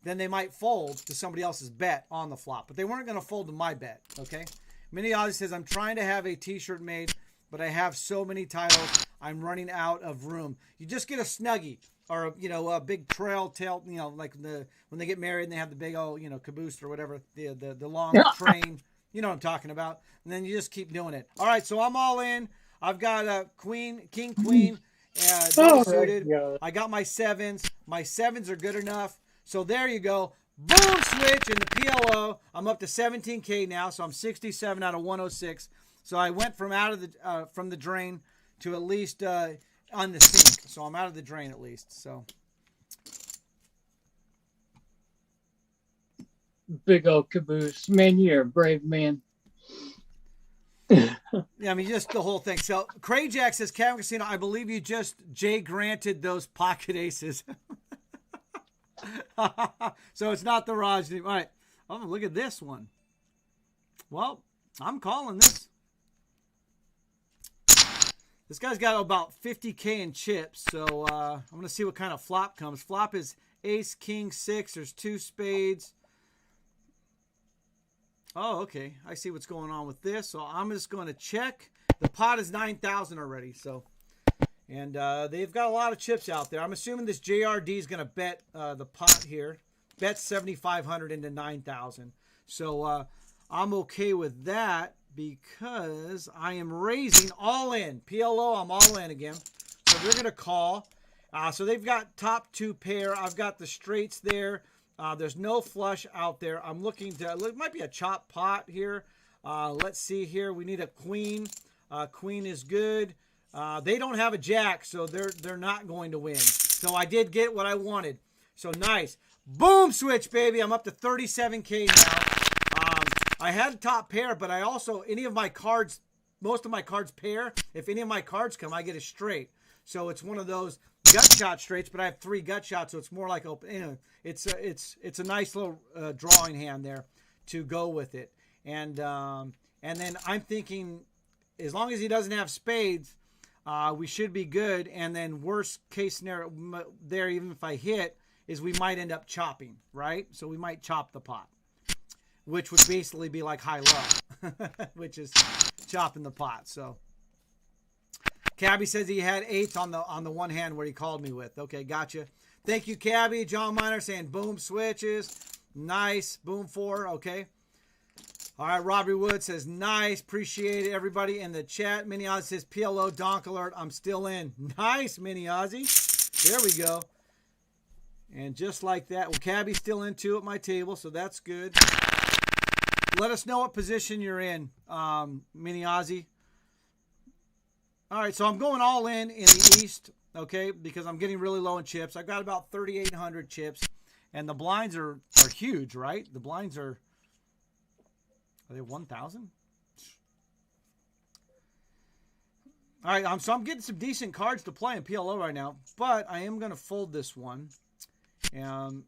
[SPEAKER 2] they might fold to somebody else's bet on the flop. But they weren't going to fold to my bet. Okay. Mini Ozzy says, I'm trying to have a T-shirt made, but I have so many titles, I'm running out of room. You just get a Snuggie or a big tail, like when they get married and they have the big old caboose or whatever, the long train. You know what I'm talking about. And then you just keep doing it. All right, so I'm all in. I've got a king, queen, suited. I got my sevens. My sevens are good enough. So there you go. Boom, switch in the PLO. I'm up to 17K now, so I'm 67 out of 106. So I went from from the drain to at least on the sink. So I'm out of the drain at least. So
[SPEAKER 1] big old caboose, man. You're a brave man.
[SPEAKER 2] Yeah, I mean, just the whole thing. So, Crayjack says, Cavern Casino, I believe you just JGranted those pocket aces. So, it's not the Raj. All right. Oh, look at this one. Well, I'm calling this. This guy's got about 50K in chips. So, I'm going to see what kind of flop comes. Flop is ace, king, six. There's two spades. Oh, okay. I see what's going on with this. So I'm just going to check. The pot is 9,000 already. So, and they've got a lot of chips out there. I'm assuming this JRD is going to bet the pot here. Bet 7,500 into 9,000. So I'm okay with that because I am raising all in. PLO, I'm all in again. So they're going to call. So they've got top two pair. I've got the straights there. There's no flush out there. I'm looking to, it might be a chop pot here. Let's see here. We need a queen. Queen is good. They don't have a jack, so they're not going to win. So I did get what I wanted. So nice. Boom switch, baby. I'm up to 37K now. I had a top pair, but I also, any of my cards, most of my cards pair. If any of my cards come, I get a straight. So it's one of those gut shot straights, but I have 3 gut shots, so it's more like open. It's a nice little drawing hand there to go with it. And then I'm thinking, as long as he doesn't have spades, we should be good. And then worst case scenario there, even if I hit, is we might end up chopping, right? So we might chop the pot, which would basically be like high-low, which is chopping the pot. So Cabby says he had 8s on the one hand where he called me with. Okay, gotcha. Thank you, Cabby. John Miner saying boom switches. Nice. Boom 4. Okay. All right. Robbie Wood says nice. Appreciate it, everybody in the chat. Mini Ozzy says PLO donk alert. I'm still in. Nice, Mini Ozzy. There we go. And just like that. Well, Cabby's still in too at my table, so that's good. Let us know what position you're in, Mini Ozzy. All right, so I'm going all in the East, okay, because I'm getting really low in chips. I've got about 3,800 chips, and the blinds are huge, right? The blinds are they 1,000? All right, so I'm getting some decent cards to play in PLO right now, but I am going to fold this one. And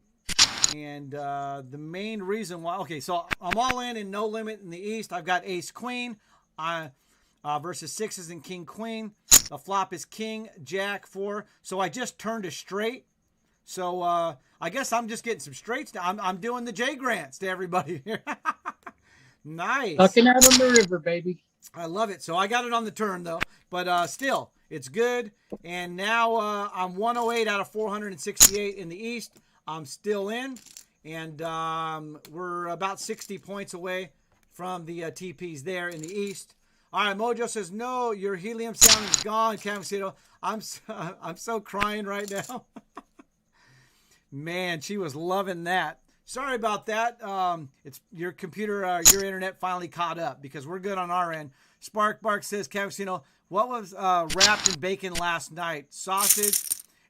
[SPEAKER 2] the main reason why, okay, so I'm all in no limit in the East. I've got ace, queen. Versus 6s and king, queen. The flop is king, jack, 4. So I just turned a straight. So I guess I'm just getting some straights now. I'm doing the JGrants to everybody here. Nice.
[SPEAKER 1] Tucking out on the river, baby.
[SPEAKER 2] I love it. So I got it on the turn, though. But still, it's good. And now I'm 108 out of 468 in the East. I'm still in. And we're about 60 points away from the TPs there in the East. All right, Mojo says, no, your helium sound is gone, Cavacito. I'm so crying right now. Man, she was loving that. Sorry about that. It's your computer, your internet finally caught up because we're good on our end. Spark Bark says, Cavicino, what was wrapped in bacon last night? Sausage,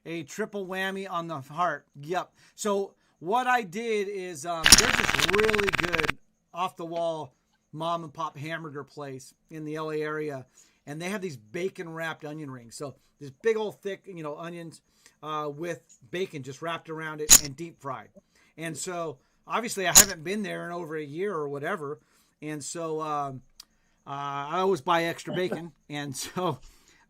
[SPEAKER 2] a triple whammy on the heart. Yep. So what I did is there's this really good off-the-wall mom and pop hamburger place in the LA area, and they have these bacon wrapped onion rings. So this big old thick, onions with bacon just wrapped around it and deep fried. And so obviously I haven't been there in over a year or whatever. And so I always buy extra bacon. And so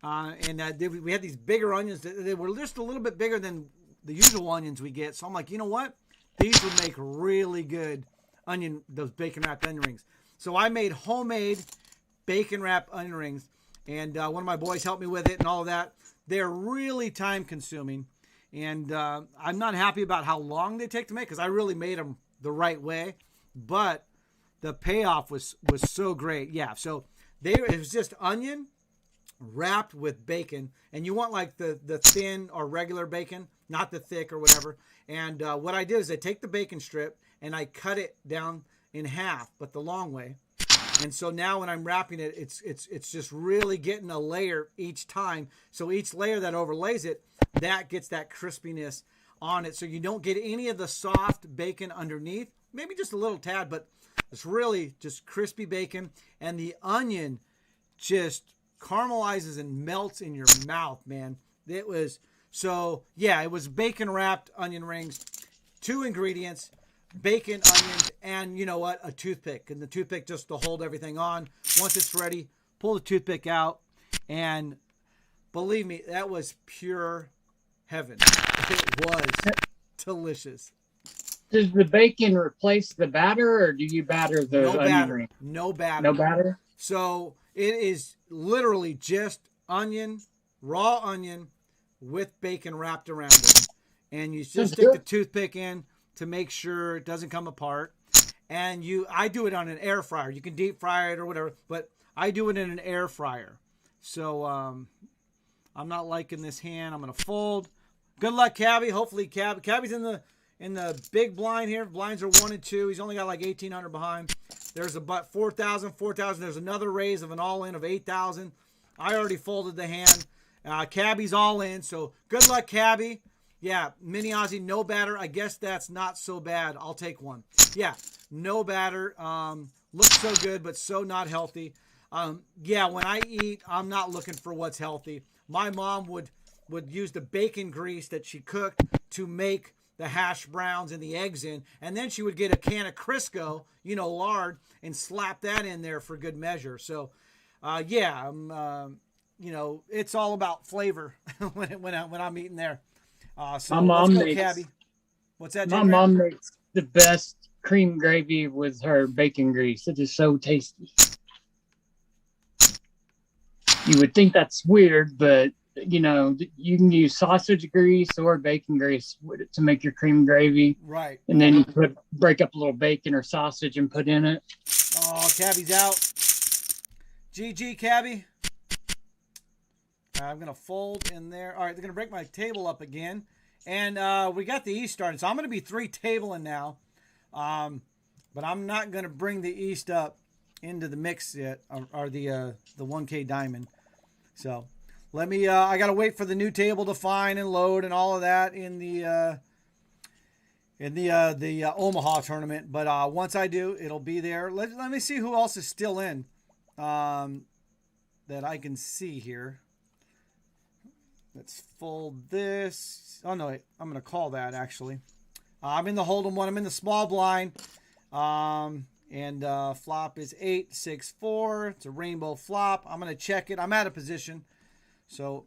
[SPEAKER 2] we had these bigger onions. They were just a little bit bigger than the usual onions we get. So I'm like, you know what? These would make really good those bacon wrapped onion rings. So I made homemade bacon wrapped onion rings. And one of my boys helped me with it and all of that. They're really time consuming. And I'm not happy about how long they take to make because I really made them the right way. But the payoff was so great. Yeah, so it was just onion wrapped with bacon. And you want like the thin or regular bacon, not the thick or whatever. And what I did is I take the bacon strip and I cut it down in half, but the long way. And so now when I'm wrapping it, it's just really getting a layer each time. So each layer that overlays it, that gets that crispiness on it. So you don't get any of the soft bacon underneath, maybe just a little tad, but it's really just crispy bacon. And the onion just caramelizes and melts in your mouth, man. It was bacon wrapped onion rings, 2 ingredients, bacon, onions, and you know what? A toothpick. And the toothpick just to hold everything on. Once it's ready, pull the toothpick out. And believe me, that was pure heaven. It was delicious.
[SPEAKER 1] Does the bacon replace the batter, or do you batter the
[SPEAKER 2] No
[SPEAKER 1] onion
[SPEAKER 2] batter.
[SPEAKER 1] ring?
[SPEAKER 2] No batter.
[SPEAKER 1] No batter?
[SPEAKER 2] So it is literally just onion, raw onion with bacon wrapped around it. And you just stick the toothpick in to make sure it doesn't come apart. And I do it on an air fryer. You can deep fry it or whatever, but I do it in an air fryer. So I'm not liking this hand. I'm going to fold. Good luck, Cabby. Hopefully, Cabby's in the big blind here. Blinds are 1 and 2. He's only got like 1,800 behind. There's about 4,000. There's another raise of an all-in of 8,000. I already folded the hand. Cabby's all in. So good luck, Cabby. Yeah, Mini Aussie, no batter. I guess that's not so bad. I'll take one. Yeah, no batter. Looks so good, but so not healthy. Yeah, when I eat, I'm not looking for what's healthy. My mom would use the bacon grease that she cooked to make the hash browns and the eggs in, and then she would get a can of Crisco, lard, and slap that in there for good measure. So, yeah, it's all about flavor when I'm eating there. So
[SPEAKER 1] my mom
[SPEAKER 2] let's go,
[SPEAKER 1] makes,
[SPEAKER 2] Cabby. What's that?
[SPEAKER 1] My mom makes the best cream gravy with her bacon grease. It is so tasty. You would think that's weird, but you can use sausage grease or bacon grease to make your cream gravy.
[SPEAKER 2] Right.
[SPEAKER 1] And then you break up a little bacon or sausage and put in it.
[SPEAKER 2] Oh, Cabby's out. GG, Cabby. I'm going to fold in there. All right, they're going to break my table up again. And we got the East started. So I'm going to be 3 tabling now. But I'm not going to bring the East up into the mix yet, or the 1K diamond. So let me, I got to wait for the new table to find and load and all of that in the Omaha tournament. But once I do, it'll be there. Let me see who else is still in that I can see here. Let's fold this. Oh, no, wait. I'm going to call that, actually. I'm in the Hold'em one. I'm in the small blind. And flop is 8-6-4. It's a rainbow flop. I'm going to check it. I'm out of position. So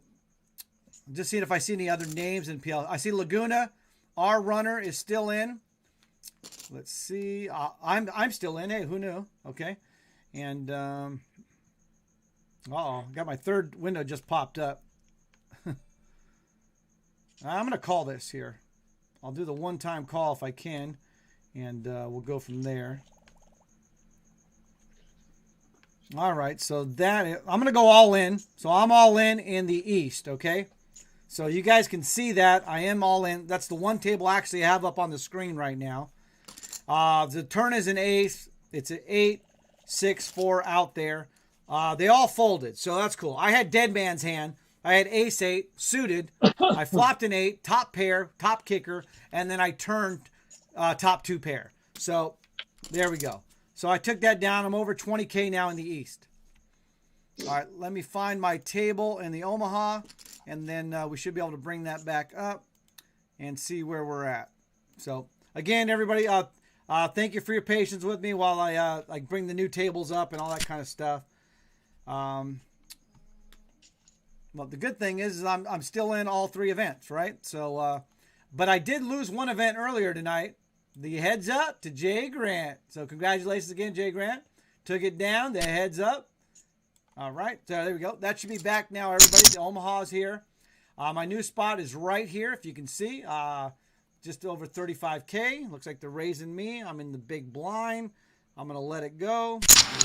[SPEAKER 2] I'm just seeing if I see any other names in PL. I see Laguna. Our runner is still in. Let's see. I'm still in. Hey, who knew? Okay. And, got my third window just popped up. I'm going to call this here. I'll do the one-time call if I can, and we'll go from there. All right, so I'm going to go all in. So I'm all in the East, okay? So you guys can see that I am all in. That's the one table I actually have up on the screen right now. The turn is an ace. It's an 8, 6, 4 out there. They all folded, so that's cool. I had dead man's hand. I had ace 8 suited. I flopped an 8, top pair, top kicker, and then I turned top 2 pair. So there we go. So I took that down. I'm over 20K now in the East. All right, let me find my table in the Omaha, and then we should be able to bring that back up and see where we're at. So again, everybody, thank you for your patience with me while I bring the new tables up and all that kind of stuff. Well, the good thing is I'm still in all 3 events, right? So, but I did lose one event earlier tonight. The heads up to JGrant. So congratulations again, JGrant. Took it down. The heads up. All right. So there we go. That should be back now, everybody. The Omaha's here. My new spot is right here, if you can see. Just over 35K. Looks like they're raising me. I'm in the big blind. I'm going to let it go.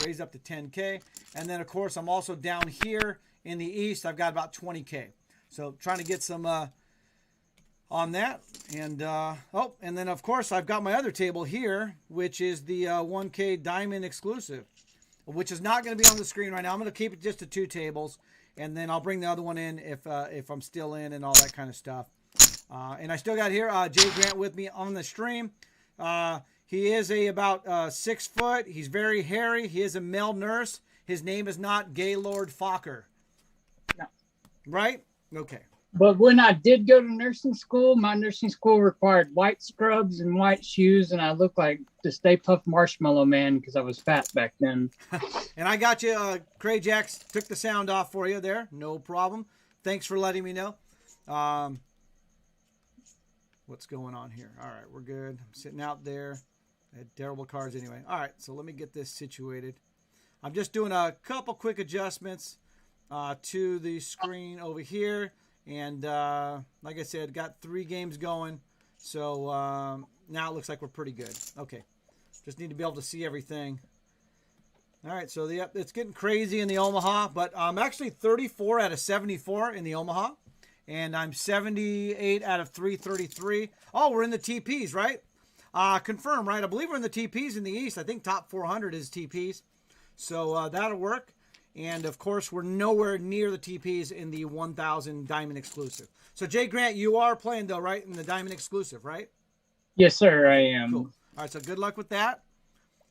[SPEAKER 2] Raise up to 10K. And then, of course, I'm also down here in the East. I've got about 20K. So trying to get some on that. And, and then, of course, I've got my other table here, which is the 1K Diamond exclusive, which is not going to be on the screen right now. I'm going to keep it just to 2 tables. And then I'll bring the other one in if I'm still in and all that kind of stuff. And I still got here JGrant with me on the stream. He is about 6 foot. He's very hairy. He is a male nurse. His name is not Gaylord Fokker.
[SPEAKER 1] No.
[SPEAKER 2] Right? Okay.
[SPEAKER 1] But when I did go to nursing school, my nursing school required white scrubs and white shoes, and I looked like the Stay Puft Marshmallow Man because I was fat back then.
[SPEAKER 2] And I got you, Cray Jacks took the sound off for you there. No problem. Thanks for letting me know. What's going on here? All right, we're good. I'm sitting out there. I had terrible cards anyway. All right, so let me get this situated. I'm just doing a couple quick adjustments to the screen over here. And like I said, got 3 games going. So now it looks like we're pretty good. Okay, just need to be able to see everything. All right, so it's getting crazy in the Omaha. But I'm actually 34 out of 74 in the Omaha. And I'm 78 out of 333. Oh, we're in the TPs, right? Confirm, right? I believe we're in the TPs in the East. I think top 400 is TPs. So that'll work. And, of course, we're nowhere near the TPs in the 1,000 Diamond Exclusive. So, JGrant, you are playing, though, right, in the Diamond Exclusive, right?
[SPEAKER 1] Yes, sir, I am.
[SPEAKER 2] Cool. All right, so good luck with that.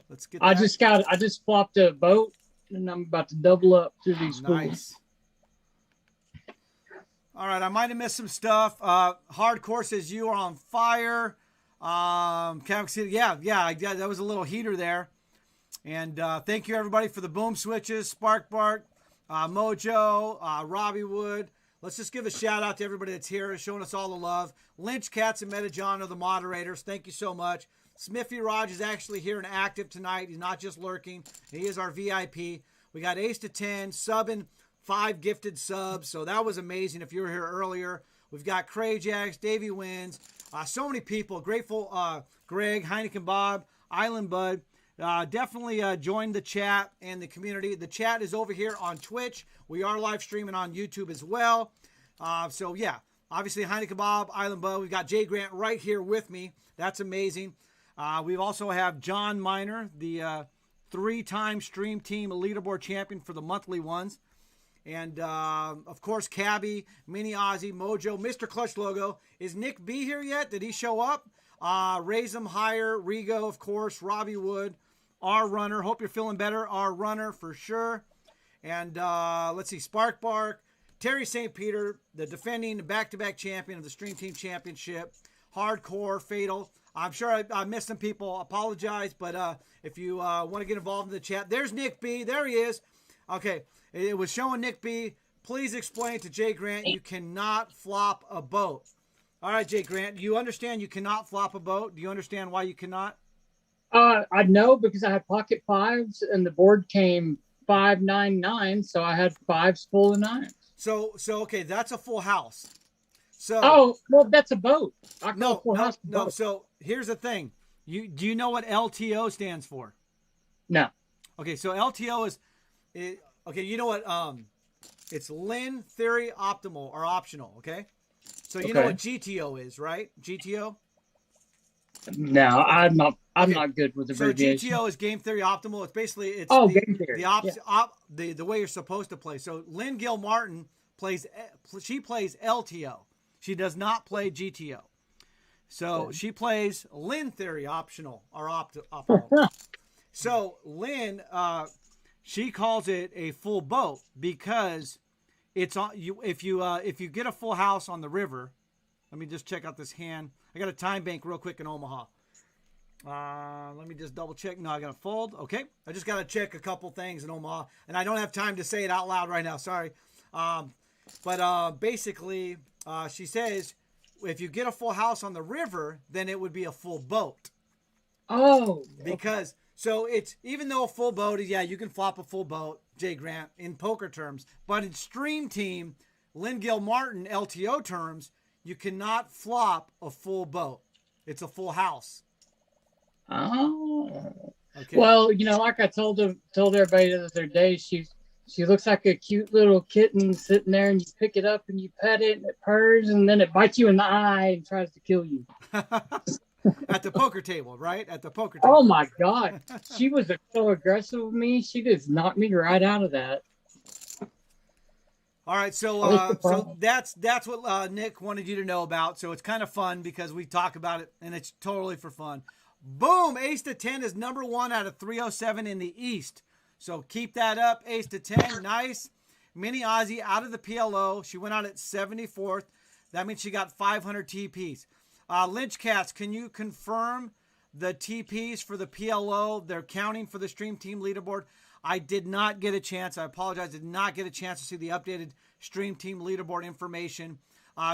[SPEAKER 2] Let's get
[SPEAKER 1] I just flopped a boat, and I'm about to double up through these schools.
[SPEAKER 2] Nice. All right, I might have missed some stuff. Hardcore says you are on fire. Yeah, that was a little heater there. And thank you, everybody, for the boom switches, Spark Bark, Mojo, Robbie Wood. Let's just give a shout-out to everybody that's here, showing us all the love. Lynch, Katz, and Metajohn are the moderators. Thank you so much. Smithy Raj is actually here and active tonight. He's not just lurking. He is our VIP. We got Ace to 10, subbing 5 gifted subs. So that was amazing if you were here earlier. We've got Cray Jacks, Davey Wins, so many people. Grateful Greg, Heineken Bob, Island Bud. Definitely join the chat and the community. The chat is over here on Twitch. We are live streaming on YouTube as well. So yeah, obviously Heineken Bob, Island Bud. We've got JGrant right here with me. That's amazing. We also have John Miner, the 3-time Stream Team Leaderboard champion for the monthly ones. And, of course, Cabby, Mini Ozzy, Mojo, Mr. Clutch Logo. Is Nick B here yet? Did he show up? Raise Him Higher, Rigo, of course, Robbie Wood, R Runner. Hope you're feeling better. R Runner for sure. And let's see, Spark Bark, Terry St. Peter, the defending back-to-back champion of the Stream Team Championship. Hardcore, Fatal. I'm sure I missed some people. Apologize, but if you want to get involved in the chat, there's Nick B. There he is. Okay. It was showing Nick B. Please explain to JGrant you cannot flop a boat. All right, JGrant, you understand you cannot flop a boat? Do you understand why you cannot?
[SPEAKER 1] I know because I had pocket 5s and the board came 5, 9, 9, so I had 5s full of 9s.
[SPEAKER 2] So okay, that's a full house. So
[SPEAKER 1] well, that's a boat.
[SPEAKER 2] No. So here's the thing. Do you know what LTO stands for?
[SPEAKER 1] No.
[SPEAKER 2] Okay, so LTO is okay, you know what? It's Lin Theory Optimal or Optional, okay? So you know what GTO is, right? GTO?
[SPEAKER 1] No, I'm not. I'm not good with
[SPEAKER 2] So
[SPEAKER 1] abbreviation.
[SPEAKER 2] GTO is game theory optimal. It's basically
[SPEAKER 1] Game theory.
[SPEAKER 2] The way you're supposed to play. So Lynn Gill Martin plays LTO. She does not play GTO. So she plays Lynn theory optional or optimal. So Lynn, she calls it a full boat because it's on you. If you get a full house on the river, let me just check out this hand. I got a time bank real quick in Omaha. Let me just double check. No, I got to fold. Okay. I just got to check a couple things in Omaha, and I don't have time to say it out loud right now. Sorry. But basically, she says if you get a full house on the river, then it would be a full boat.
[SPEAKER 1] Oh.
[SPEAKER 2] Because, so it's, even though a full boat is, you can flop a full boat, JGrant, in poker terms, but in Stream Team, Lynn Gill Martin, LTO terms, you cannot flop a full boat. It's a full house.
[SPEAKER 1] Oh.
[SPEAKER 2] Okay.
[SPEAKER 1] Well, like I told everybody the other day, she looks like a cute little kitten sitting there, and you pick it up and you pet it, and it purrs, and then it bites you in the eye and tries to kill you.
[SPEAKER 2] At the poker table, right? At the poker table.
[SPEAKER 1] Oh my God, she was so aggressive with me. She just knocked me right out of that.
[SPEAKER 2] All right, so that's what Nick wanted you to know about. So it's kind of fun because we talk about it, and it's totally for fun. Boom! Ace to 10 is number 1 out of 307 in the East. So keep that up. Ace to 10, nice. Mini Aussie out of the PLO. She went out at 74th. That means she got 500 TPs. Lynch Cats, can you confirm the TPs for the PLO? They're counting for the Stream Team leaderboard. I did not get a chance. I apologize. Did not get a chance to see the updated Stream Team leaderboard information.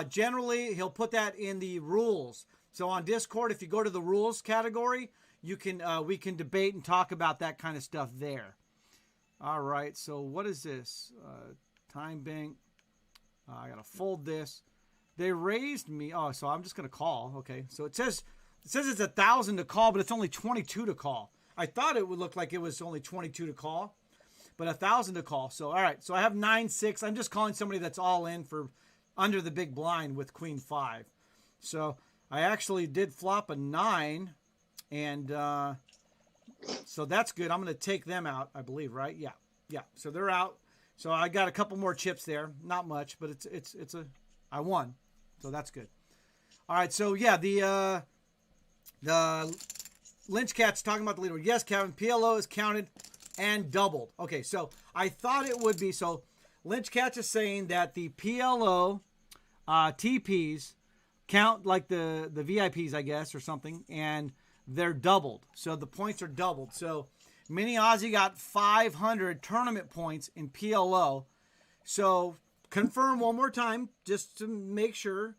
[SPEAKER 2] Generally, he'll put that in the rules. So on Discord, if you go to the rules category, we can debate and talk about that kind of stuff there. All right. So what is this? Time bank. I got to fold this. They raised me. Oh, so I'm just going to call. Okay. So it says it's 1,000 to call, but it's only 22 to call. I thought it would look like it was only 22 to call, but 1,000 to call. So, all right. So I have 9-6. I'm just calling somebody that's all in for under the big blind with Queen 5. So I actually did flop a 9, and so that's good. I'm going to take them out, I believe, right? Yeah. So they're out. So I got a couple more chips there. Not much, but I won. So that's good. All right. So yeah, the Lynch Cat's talking about the leaderboard. Yes, Kevin, PLO is counted and doubled. Okay. So I thought it would be. So Lynch Cat's is saying that the PLO TPs count like the VIPs, I guess, or something, and they're doubled. So the points are doubled. So Mini Aussie got 500 tournament points in PLO. So confirm one more time just to make sure.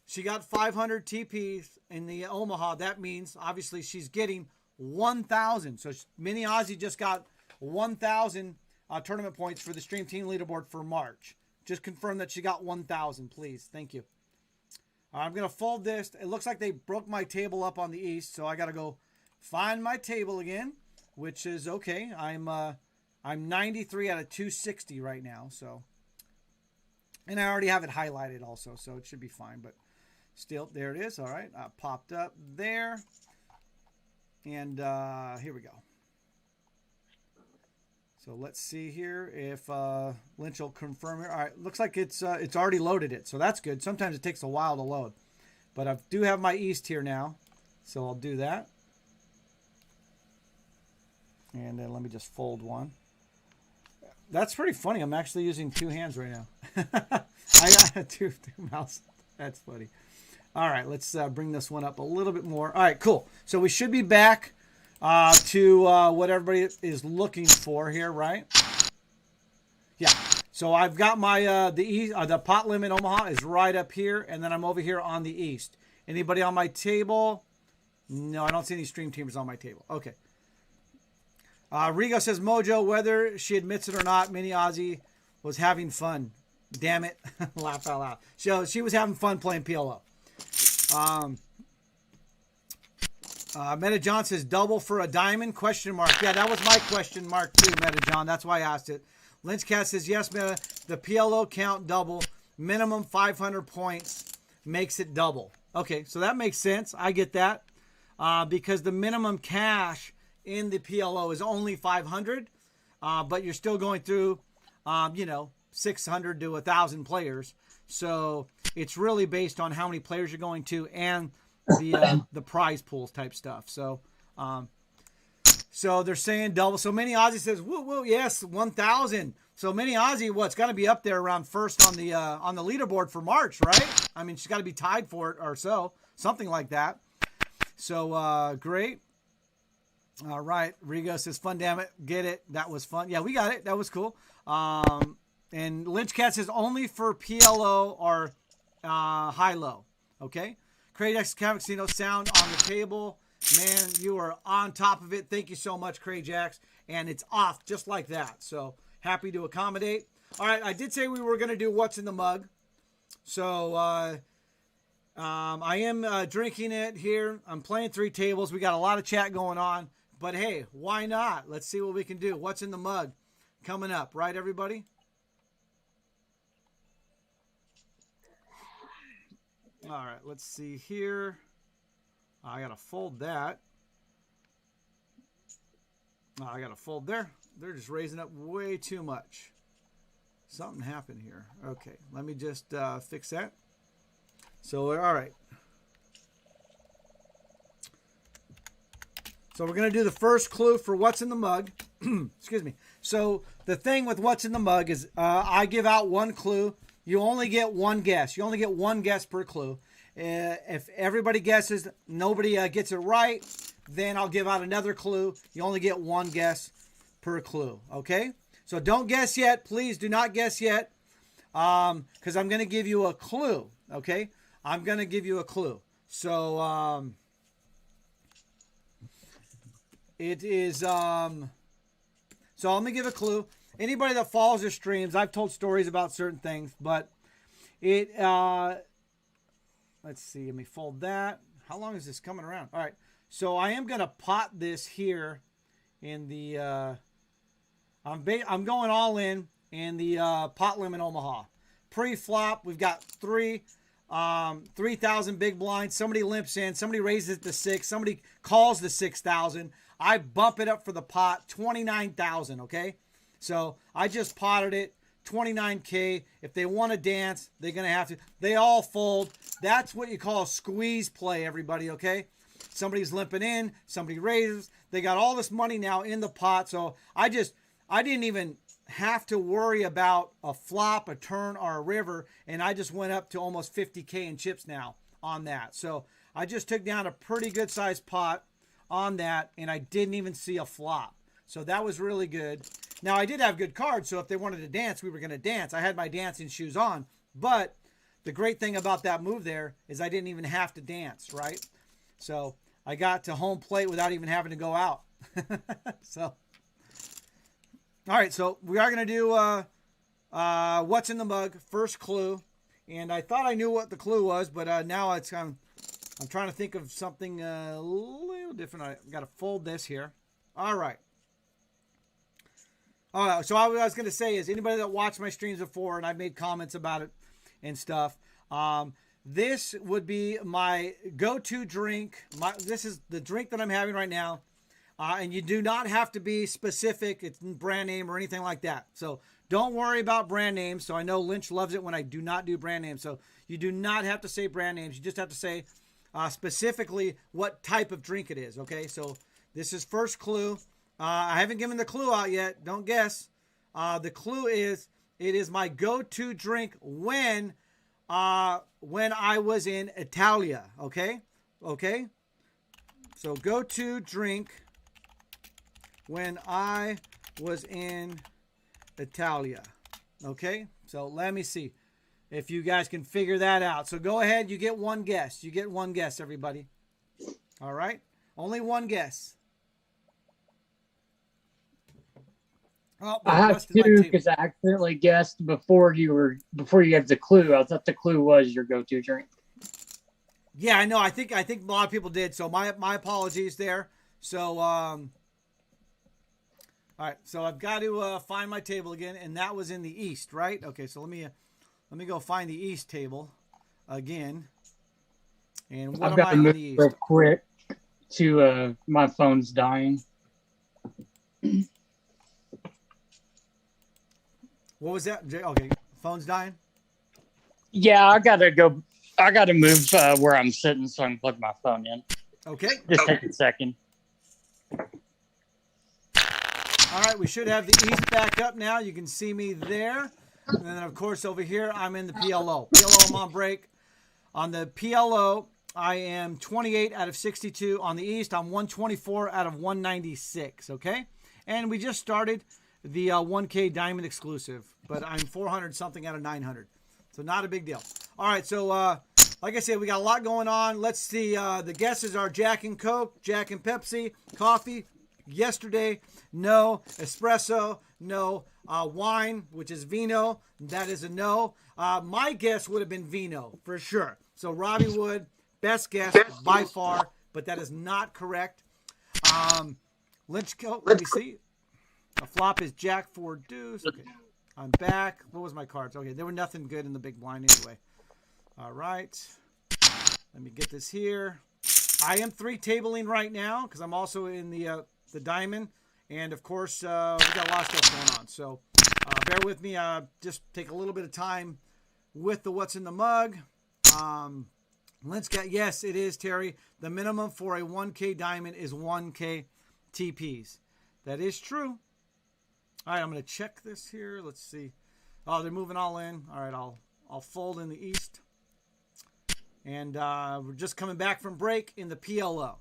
[SPEAKER 2] She got 500 TPs in the Omaha. That means obviously she's getting 1,000. So Mini Aussie just got 1,000 tournament points for the Stream Team leaderboard for March. Just confirm that she got 1,000, please. Thank you. I'm going to fold this. It looks like they broke my table up on the East, so I got to go find my table again, which is okay. I'm 93 out of 260 right now, so. And I already have it highlighted also, so it should be fine, but still, there it is. All right, popped up there. And here we go. So let's see here if Lynch will confirm here. All right, looks like it's already loaded it, so that's good. Sometimes it takes a while to load. But I do have my East here now, so I'll do that. And then let me just fold one. That's pretty funny. I'm actually using 2 hands right now. I got two mouse. That's funny. All right, let's bring this one up a little bit more. All right, cool. So we should be back to what everybody is looking for here, right? Yeah. So I've got my the pot limit Omaha is right up here, and then I'm over here on the East. Anybody on my table? No, I don't see any Stream Teamers on my table. Okay. Rigo says, Mojo, whether she admits it or not, Mini Aussie was having fun. Damn it. Laugh out loud. So she was having fun playing PLO. Meta John says, double for a diamond? Question mark. Yeah, that was my question mark too, Meta John. That's why I asked it. Lynch Cat says, yes, Meta, the PLO count double. Minimum 500 points. makes it double. Okay, so that makes sense. I get that. Because the minimum cash in the PLO is only 500, but you're still going through, 600 to 1,000 players. So it's really based on how many players you're going to and the prize pools type stuff. So, so they're saying double. So Mini Aussie says, woo, woo, yes, 1,000. So Mini Aussie, it's got to be up there around first on the leaderboard for March, right? I mean, she's got to be tied for it or so, something like that. So, great. All right. Rigo says, fun, damn it. Get it. That was fun. Yeah, we got it. That was cool. And Lynch Cat says only for PLO or high-low. Okay. Craig Casino sound on the table. Man, you are on top of it. Thank you so much, Craig Jax. And it's off just like that. So happy to accommodate. All right. I did say we were going to do what's in the mug. So, I am drinking it here. I'm playing 3 tables. We got a lot of chat going on. But hey, why not? Let's see what we can do. What's in the mug coming up, right, everybody? All right, let's see here. I got to fold that. I got to fold there. They're just raising up way too much. Something happened here. Okay, let me just fix that. So, all right. So we're going to do the first clue for what's in the mug. Excuse me. So the thing with what's in the mug is I give out 1 clue. You only get 1 guess. You only get 1 guess per clue. If everybody guesses, nobody gets it right, then I'll give out another clue. You only get 1 guess per clue. Okay? So don't guess yet. Please do not guess yet because I'm going to give you a clue. Okay? I'm going to give you a clue. So, it is, so I'm going to give a clue. Anybody that follows the streams, I've told stories about certain things, but it, let's see, let me fold that. How long is this coming around? All right. So I am going to pot this here in the, I'm going all in the, pot limit Omaha. Pre-flop, we've got 3,000 big blinds. Somebody limps in. Somebody raises it to 6. Somebody calls the 6,000. I bump it up for the pot, 29,000. Okay, so I just potted it, 29K. If they want to dance, they're gonna have to. They all fold. That's what you call a squeeze play, everybody. Okay, somebody's limping in. Somebody raises. They got all this money now in the pot. So I didn't even have to worry about a flop, a turn, or a river, and I just went up to almost 50K in chips now on that. So I just took down a pretty good sized pot on that, and I didn't even see a flop. So that was really good. Now, I did have good cards, so if they wanted to dance, we were going to dance. I had my dancing shoes on, but the great thing about that move there is I didn't even have to dance, right? So I got to home plate without even having to go out. So, all right, so we are going to do what's in the mug, first clue. And I thought I knew what the clue was, but now it's kind of, I'm trying to think of something a little different. I got to fold this here. All right. So what I was going to say is anybody that watched my streams before and I've made comments about it and stuff, this would be my go-to drink. This is the drink that I'm having right now. And you do not have to be specific. It's brand name or anything like that. So don't worry about brand names. So I know Lynch loves it when I do not do brand names. So you do not have to say brand names. You just have to say specifically what type of drink it is. Okay, so this is first clue. I haven't given the clue out yet. Don't guess. The clue is it is my go-to drink when I was in Italia. Okay, so go-to drink when I was in Italia. Okay, so let me see if you guys can figure that out. So go ahead. You get 1 guess. You get 1 guess, everybody. All right, only 1 guess. Oh,
[SPEAKER 1] I have 2 because I accidentally guessed before you gave the clue. I thought the clue was your go-to drink.
[SPEAKER 2] Yeah, I know. I think a lot of people did. So my apologies there. So all right. So I've got to find my table again, and that was in the East, right? Okay. So let me go find the East table again. And what
[SPEAKER 1] I've
[SPEAKER 2] am
[SPEAKER 1] got
[SPEAKER 2] I
[SPEAKER 1] to
[SPEAKER 2] in
[SPEAKER 1] move
[SPEAKER 2] the
[SPEAKER 1] real
[SPEAKER 2] East?
[SPEAKER 1] quick to my phone's dying.
[SPEAKER 2] What was that? Okay, phone's dying.
[SPEAKER 1] Yeah, I gotta go. I gotta move where I'm sitting so I can plug my phone in.
[SPEAKER 2] Okay.
[SPEAKER 1] Just take a second.
[SPEAKER 2] All right, we should have the East back up now. You can see me there. And then, of course, over here, I'm in the PLO. PLO, I'm on break. On the PLO, I am 28 out of 62. On the East, I'm 124 out of 196, okay? And we just started the 1K Diamond exclusive, but I'm 400-something out of 900. So not a big deal. All right, so like I said, we got a lot going on. Let's see. The guesses are Jack and Coke, Jack and Pepsi, coffee. Yesterday, no. Espresso, no. Wine, which is vino, that is a no. My guess would have been vino for sure. So Robbie Wood, best guess by far, but that is not correct. Lynch, let me see. A flop is Jack 4 deuce. Okay, I'm back. What was my cards? Okay, there were nothing good in the big blind anyway. All right, let me get this here. I am 3-tabling right now because I'm also in the diamond, and of course we got a lot of stuff going on. So bear with me. Just take a little bit of time with the what's in the mug. Lynch got, yes, it is, Terry. The minimum for a 1K diamond is 1K TPs. That is true. All right, I'm going to check this here. Let's see. Oh, they're moving all in. All right, I'll fold in the East. And we're just coming back from break in the PLO.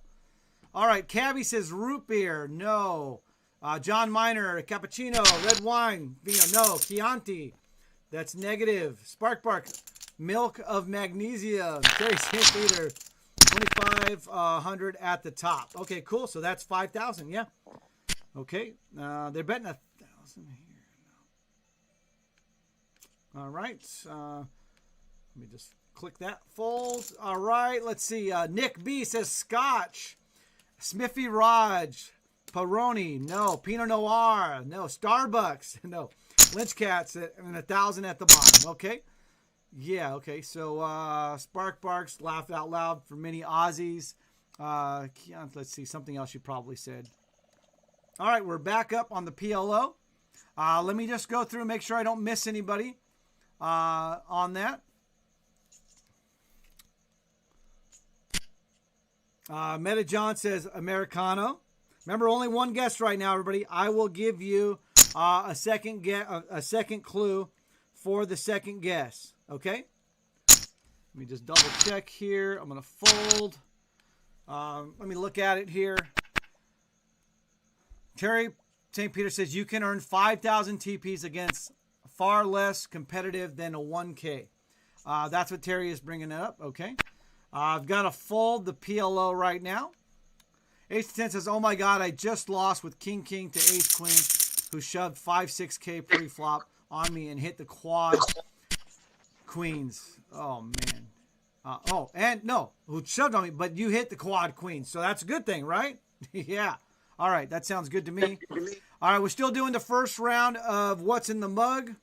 [SPEAKER 2] All right, Cabby says root beer. No. John Miner, cappuccino, red wine, vino. No. Chianti. That's negative. Spark Bark, milk of magnesium. Terry St. Peter, 2,500 at the top. Okay, cool. So that's 5,000. Yeah. Okay. They're betting 1,000 here. All right. Let me just click that. Fold. All right. Let's see. Nick B says Scotch. Smithy Raj. Peroni. No. Pinot Noir. No. Starbucks. No. Lynch Cats and 1,000 at the bottom. Okay. Yeah. Okay. So Spark Barks laughed out loud for many Aussies. Let's see. Something else you probably said. All right. We're back up on the PLO. Let me just go through and make sure I don't miss anybody on that. Meta John says Americano. Remember, only one guess right now, everybody. I will give you a second clue for the second guess. Okay. Let me just double check here. I'm gonna fold. Let me look at it here. Terry St. Peter says you can earn 5,000 TPs against far less competitive than a 1K. That's what Terry is bringing up. Okay. I've got to fold the PLO right now. Ace 10 says, oh my God, I just lost with King to Ace Queen, who shoved 5-6K pre-flop on me and hit the quad queens. Oh, man. Who shoved on me, but you hit the quad queens. So that's a good thing, right? Yeah. All right. That sounds good to me. All right. We're still doing the first round of what's in the mug.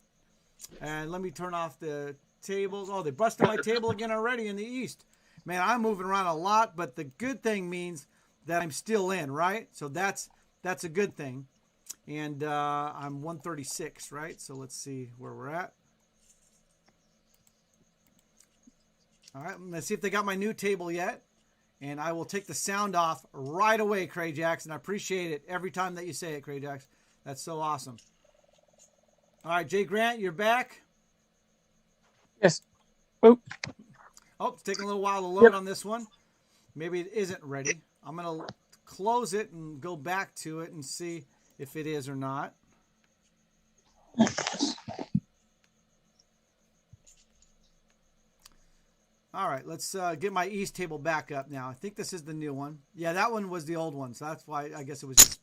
[SPEAKER 2] And let me turn off the tables. Oh, they busted my table again already in the East. Man, I'm moving around a lot, but the good thing means that I'm still in, right? So that's a good thing. And I'm 136, right? So let's see where we're at. All right, let's see if they got my new table yet. And I will take the sound off right away, Craig Jackson. I appreciate it every time that you say it, Craig Jackson. That's so awesome. All right, JGrant, you're back.
[SPEAKER 1] Yes. Oh.
[SPEAKER 2] Oh, it's taking a little while to load on this one. Maybe it isn't ready. I'm going to close it and go back to it and see if it is or not. All right, let's get my East table back up now. I think this is the new one. Yeah, that one was the old one, so that's why I guess it was just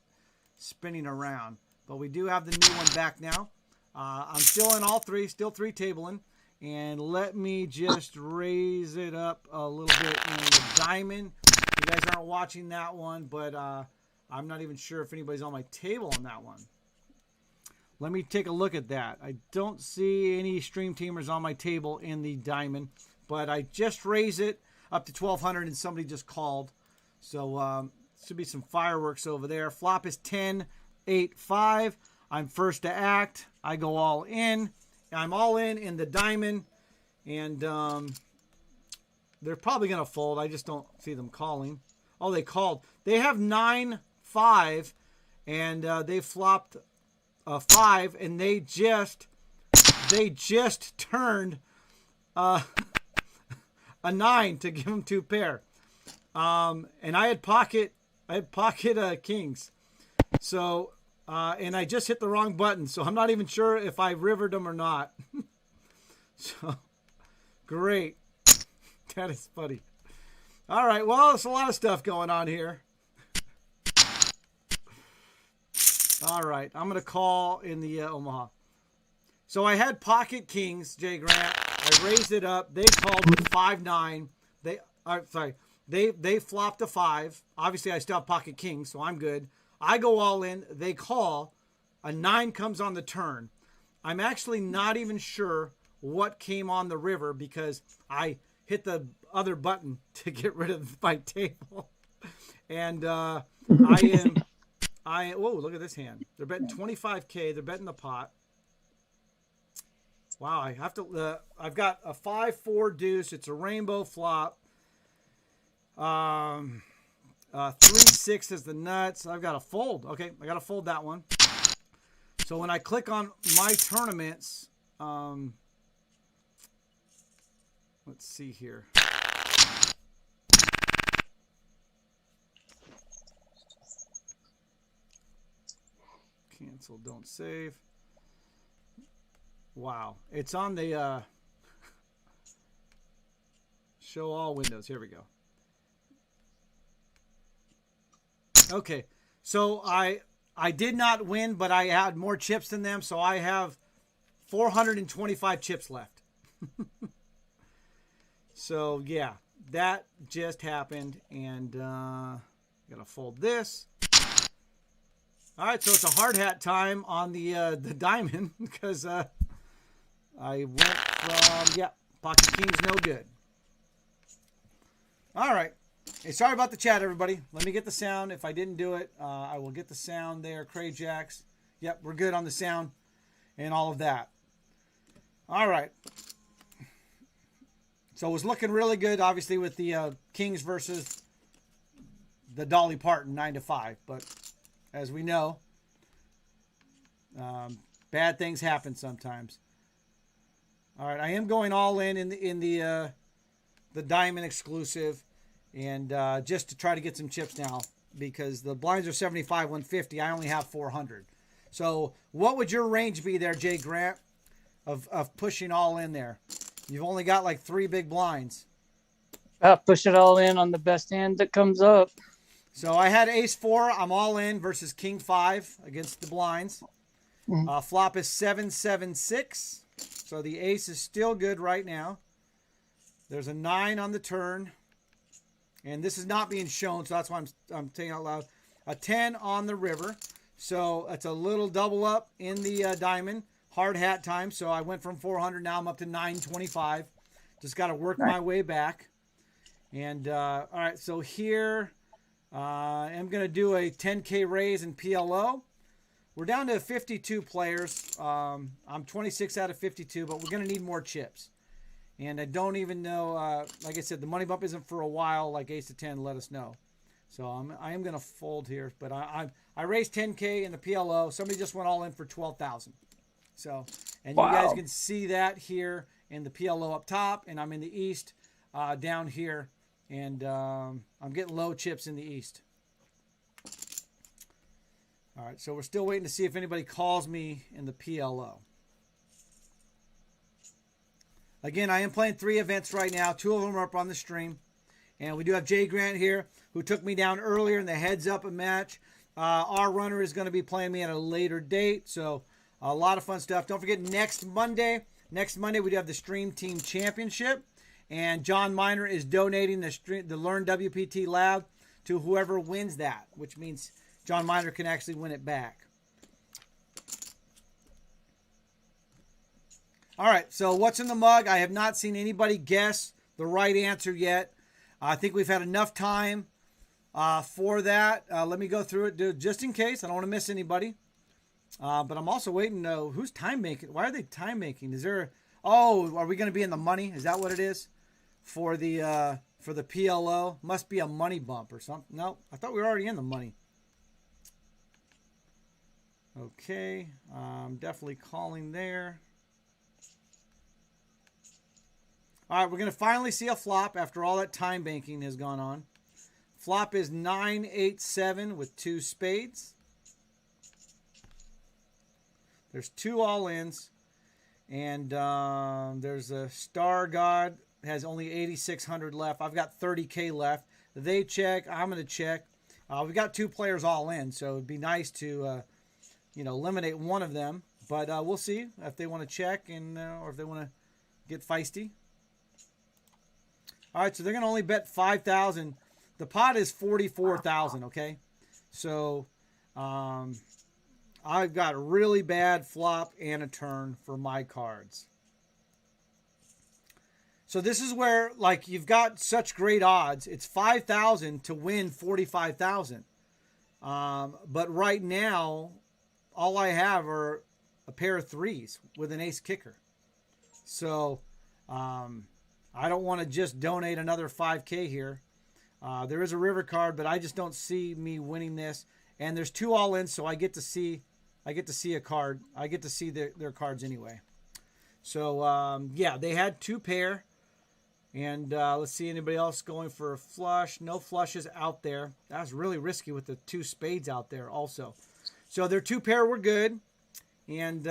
[SPEAKER 2] spinning around. But we do have the new one back now. I'm still in all three, still 3-tabling. And let me just raise it up a little bit in the diamond. You guys aren't watching that one, but I'm not even sure if anybody's on my table on that one. Let me take a look at that. I don't see any stream teamers on my table in the diamond, but I just raised it. up to 1,200, and somebody just called. So should be some fireworks over there. Flop is 10, 8, 5. I'm first to act. I go all in. I'm all in the diamond, and they're probably going to fold. I just don't see them calling. Oh, they called. They have 9, 5, and they flopped a 5, and they just turned a 9 to give them 2 pair. And I had pocket kings. So, and I just hit the wrong button. So I'm not even sure if I rivered them or not. So, great. That is funny. All right. Well, there's a lot of stuff going on here. All right. I'm going to call in the Omaha. So I had pocket kings, JGrant. I raised it up. They called with 5-9. They flopped a 5. Obviously, I still have pocket kings, so I'm good. I go all in. They call. A 9 comes on the turn. I'm actually not even sure what came on the river because I hit the other button to get rid of my table. And whoa, look at this hand. They're betting 25K. They're betting the pot. Wow, I have to. I've got a 5-4 deuce. It's a rainbow flop. 3-6 is the nuts. I've got to fold. Okay, I got to fold that one. So when I click on my tournaments, let's see here. Cancel, don't save. Wow. It's on the show all windows. Here we go. Okay. So I did not win, but I had more chips than them. So I have 425 chips left. So yeah, that just happened. And got to fold this. All right. So it's a hard hat time on the diamond because I went from, pocket king's no good. All right. Hey, sorry about the chat, everybody. Let me get the sound. If I didn't do it, I will get the sound there. Cray Jacks. Yep, we're good on the sound and all of that. All right. So it was looking really good, obviously, with the Kings versus the Dolly Parton 9-5. But as we know, bad things happen sometimes. All right, I am going all in the diamond exclusive, and just to try to get some chips now because the blinds are 75, 150. I only have 400. So what would your range be there, JGrant, of pushing all in there? You've only got like 3 big blinds.
[SPEAKER 1] Push it all in on the best hand that comes up.
[SPEAKER 2] So I had ace 4. I'm all in versus king 5 against the blinds. Flop is 7-7-6. So the ace is still good right now. There's a 9 on the turn. And this is not being shown, so that's why I'm saying out loud. A 10 on the river. So it's a little double up in the diamond. Hard hat time. So I went from 400. Now I'm up to 925. Just got to work my way back. And all right, so here I'm going to do a 10K raise in PLO. We're down to 52 players. I'm 26 out of 52, but we're going to need more chips. And I don't even know, like I said, the money bump isn't for a while, like Ace of 10 let us know. So I am going to fold here, but I raised 10K in the PLO. Somebody just went all in for 12,000. So, and you guys can see that here in the PLO up top, and I'm in the East down here, and I'm getting low chips in the East. All right, so we're still waiting to see if anybody calls me in the PLO. Again, I am playing 3 events right now. 2 of them are up on the stream. And we do have JGrant here, who took me down earlier in the heads-up match. Our runner is going to be playing me at a later date. So a lot of fun stuff. Don't forget, next Monday we do have the Stream Team Championship. And John Miner is donating the Learn WPT Lab to whoever wins that, which means John Miner can actually win it back. All right, so what's in the mug? I have not seen anybody guess the right answer yet. I think we've had enough time for that. Let me go through it just in case. I don't want to miss anybody. But I'm also waiting to know who's time making. Why are they time making? Is there? Oh, are we going to be in the money? Is that what it is for the PLO? Must be a money bump or something. No, I thought we were already in the money. Okay, I'm definitely calling there. All right, we're going to finally see a flop after all that time banking has gone on. Flop is 9-8-7 with 2 spades. There's 2 all-ins. And there's a Star God, has only 8,600 left. I've got 30K left. They check. I'm going to check. We've got 2 players all in, so it'd be nice to, eliminate one of them. But we'll see if they want to check and or if they want to get feisty. All right, so they're going to only bet 5,000. The pot is 44,000, okay? So I've got a really bad flop and a turn for my cards. So this is where, like, you've got such great odds. It's 5,000 to win 45,000. But right now, all I have are a pair of 3s with an ace kicker. So I don't want to just donate another 5K here. There is a river card, but I just don't see me winning this. And there's 2 all-ins, so I get to see a card. I get to see their cards anyway. So, yeah, they had 2 pair. And let's see anybody else going for a flush. No flushes out there. That's really risky with the 2 spades out there also. So their 2 pair were good. And,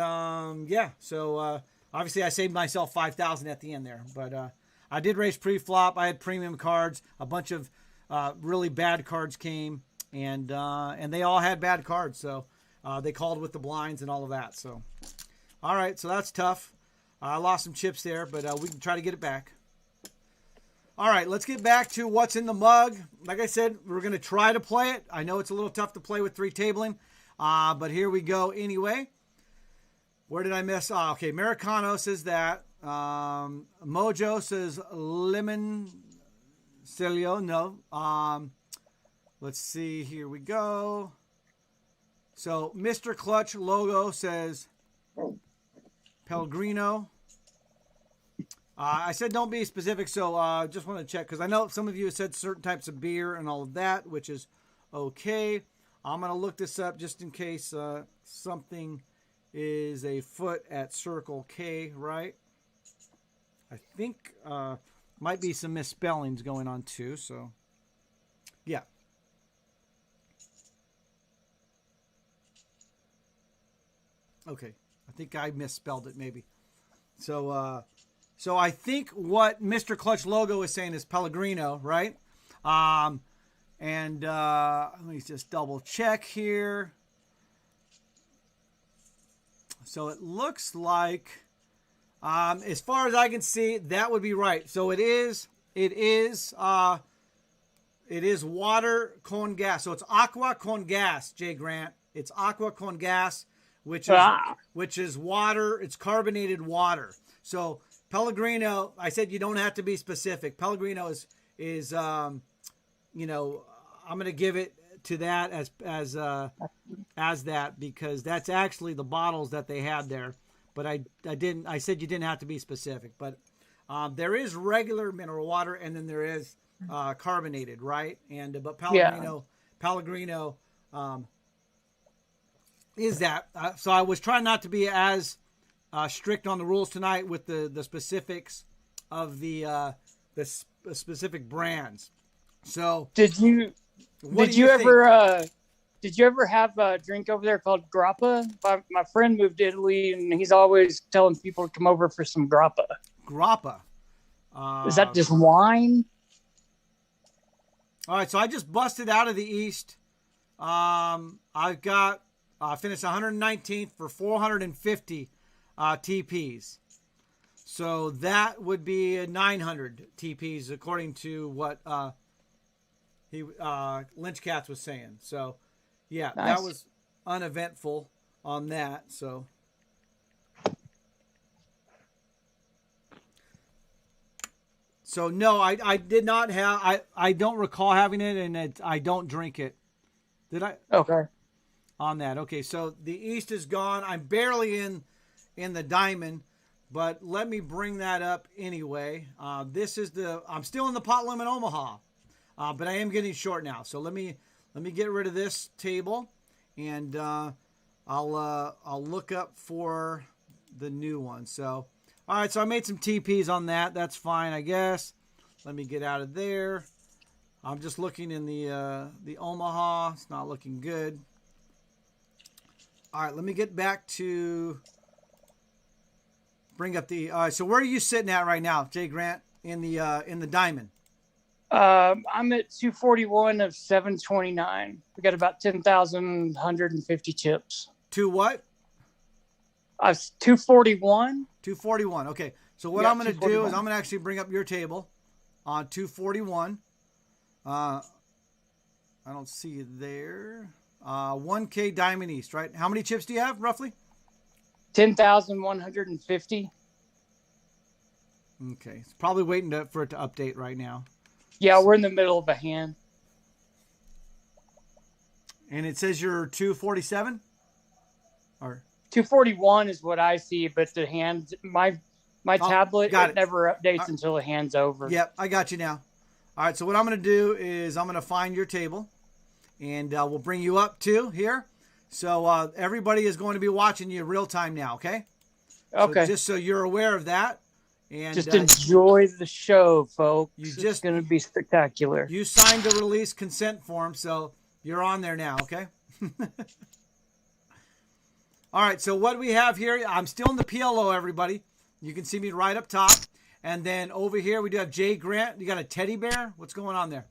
[SPEAKER 2] yeah, so obviously I saved myself 5,000 at the end there. But I did raise pre-flop. I had premium cards. A bunch of really bad cards came. And they all had bad cards. So they called with the blinds and all of that. So, all right, so that's tough. I lost some chips there, but we can try to get it back. All right, let's get back to what's in the mug. Like I said, we're going to try to play it. I know it's a little tough to play with 3 tabling, but here we go anyway. Where did I miss? Oh, okay, Americano says that. Mojo says lemon celio. No. Let's see. Here we go. So Mr. Clutch Logo says Pellegrino. I said don't be specific, so just want to check because I know some of you said certain types of beer and all of that, which is okay. I'm going to look this up just in case something is a foot at Circle K, right? I think might be some misspellings going on too, so yeah. Okay, I think I misspelled it maybe. So I think what Mr. Clutch Logo is saying is Pellegrino, right? And let me just double check here. So it looks like, as far as I can see, that would be right. So it is water con gas. So it's aqua con gas, JGrant. It's aqua con gas, which is water. It's carbonated water. So Pellegrino, I said you don't have to be specific. Pellegrino is I'm going to give it to that as that because that's actually the bottles that they had there. But I said you didn't have to be specific. But there is regular mineral water and then there is carbonated, right? And but Pellegrino is that. So I was trying not to be as strict on the rules tonight with the specifics of the specific brands. So
[SPEAKER 1] did you ever have a drink over there called grappa? My friend moved to Italy and he's always telling people to come over for some grappa.
[SPEAKER 2] Grappa.
[SPEAKER 1] Is that just wine?
[SPEAKER 2] All right, so I just busted out of the East. I've got finished 119th for 450 TPs. So that would be 900 TPs according to what Lynch Cats was saying. So yeah, nice. That was uneventful on that. So So no, I did not have. I don't recall having it, and I don't drink it. Did I?
[SPEAKER 1] Okay.
[SPEAKER 2] On that. Okay, so the East is gone. I'm barely in the Diamond, but let me bring that up anyway. This is I'm still in the pot limit Omaha, but I am getting short now. So let me get rid of this table, and I'll look up for the new one. So all right, so I made some TPs on that. That's fine, I guess. Let me get out of there. I'm just looking in the Omaha. It's not looking good. All right, let me get back to bring up the. All right, so where are you sitting at right now, JGrant, in the Diamond?
[SPEAKER 1] I'm at 241 of 729. We got about 10,150 chips.
[SPEAKER 2] To what?
[SPEAKER 1] 241.
[SPEAKER 2] 241. Okay, so what
[SPEAKER 1] Yeah,
[SPEAKER 2] I'm going to do is
[SPEAKER 1] 241.
[SPEAKER 2] I'm going to actually bring up your table on 241. I don't see you there. 1K Diamond East, right? How many chips do you have, roughly?
[SPEAKER 1] 10,150.
[SPEAKER 2] Okay. It's probably waiting for it to update right now.
[SPEAKER 1] Yeah, we're in the middle of a hand.
[SPEAKER 2] And it says you're 247? Or
[SPEAKER 1] 241 is what I see, but the hand, my tablet,
[SPEAKER 2] got it.
[SPEAKER 1] never updates until the hand's over.
[SPEAKER 2] Yep, I got you now. All right, so what I'm going to do is I'm going to find your table, and we'll bring you up too here. So everybody is going to be watching you real time now, okay?
[SPEAKER 1] Okay.
[SPEAKER 2] So just so you're aware of that. And
[SPEAKER 1] just enjoy the show, folks.
[SPEAKER 2] It's
[SPEAKER 1] going to be spectacular.
[SPEAKER 2] You signed the release consent form, so you're on there now, okay? All right, so what we have here, I'm still in the PLO, everybody. You can see me right up top. And then over here, we do have JGrant. You got a teddy bear? What's going on there?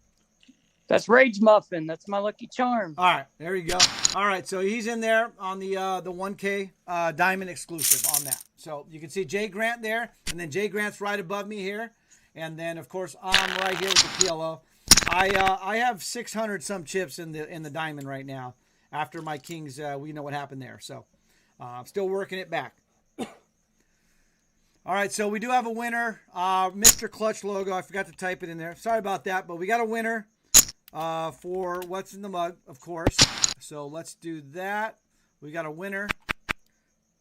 [SPEAKER 1] That's Rage Muffin. That's my lucky charm.
[SPEAKER 2] All right, there you go. All right, so he's in there on the 1K Diamond exclusive on that. So you can see JGrant there, and then JGrant's right above me here. And then, of course, I'm right here with the PLO. I have 600 some chips in the Diamond right now. After my Kings, we know what happened there. So I'm still working it back. All right, so we do have a winner, Mr. Clutch logo. I forgot to type it in there. Sorry about that, but we got a winner for What's in the Mug, of course. So let's do that. We got a winner,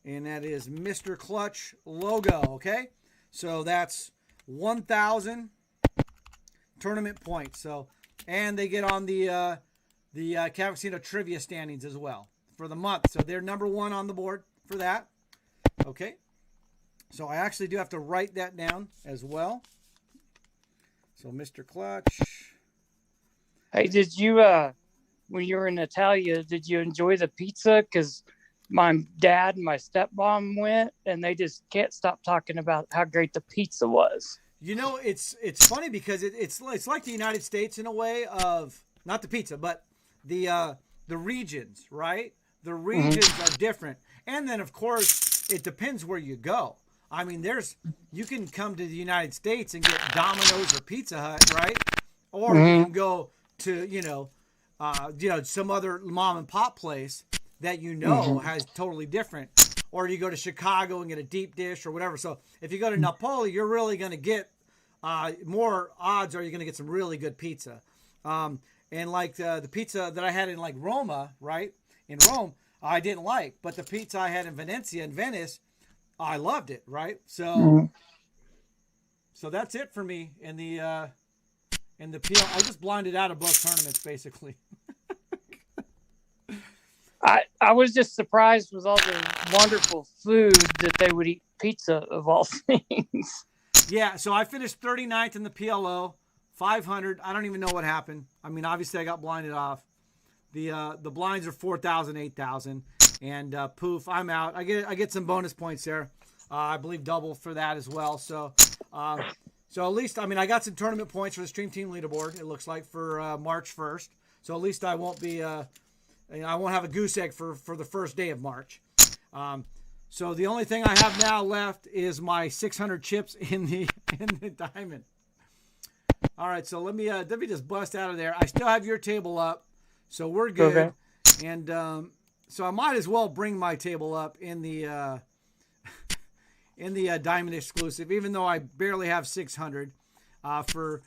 [SPEAKER 2] and that is Mr. Clutch logo, okay? So that's 1,000 tournament points. So, and they get on the Cavacino trivia standings as well for the month. So they're number one on the board for that, okay? So I actually do have to write that down as well. So Mr. Clutch.
[SPEAKER 1] Hey, did you, when you were in Italia, did you enjoy the pizza? Because my dad and my stepmom went, and they just can't stop talking about how great the pizza was.
[SPEAKER 2] You know, it's funny because it's like the United States in a way of, not the pizza, but the regions, right? The regions are different. And then, of course, it depends where you go. I mean, you can come to the United States and get Domino's or Pizza Hut, right? Or you can go to, some other mom and pop place that has totally different. Or you go to Chicago and get a deep dish or whatever. So if you go to Napoli, you're really going to get more odds, or you're going to get some really good pizza. And like the pizza that I had in like Roma, right? In Rome, I didn't like. But the pizza I had in Venice, I loved it, right? So, so that's it for me in the PL. I just blinded out of both tournaments, basically.
[SPEAKER 1] I was just surprised with all the wonderful food that they would eat pizza of all things.
[SPEAKER 2] Yeah, so I finished 39th in the PLO, 500. I don't even know what happened. I mean, obviously I got blinded off. The blinds are 4,000, 8,000. And poof, I'm out. I get some bonus points there. I believe double for that as well. So at least, I mean, I got some tournament points for the Stream Team leaderboard, it looks like, for March 1st. So at least I won't be, I won't have a goose egg for the first day of March. So the only thing I have now left is my 600 chips in the Diamond. All right, so let me just bust out of there. I still have your table up, so we're good. Okay. And so I might as well bring my table up in the Diamond exclusive, even though I barely have 600. for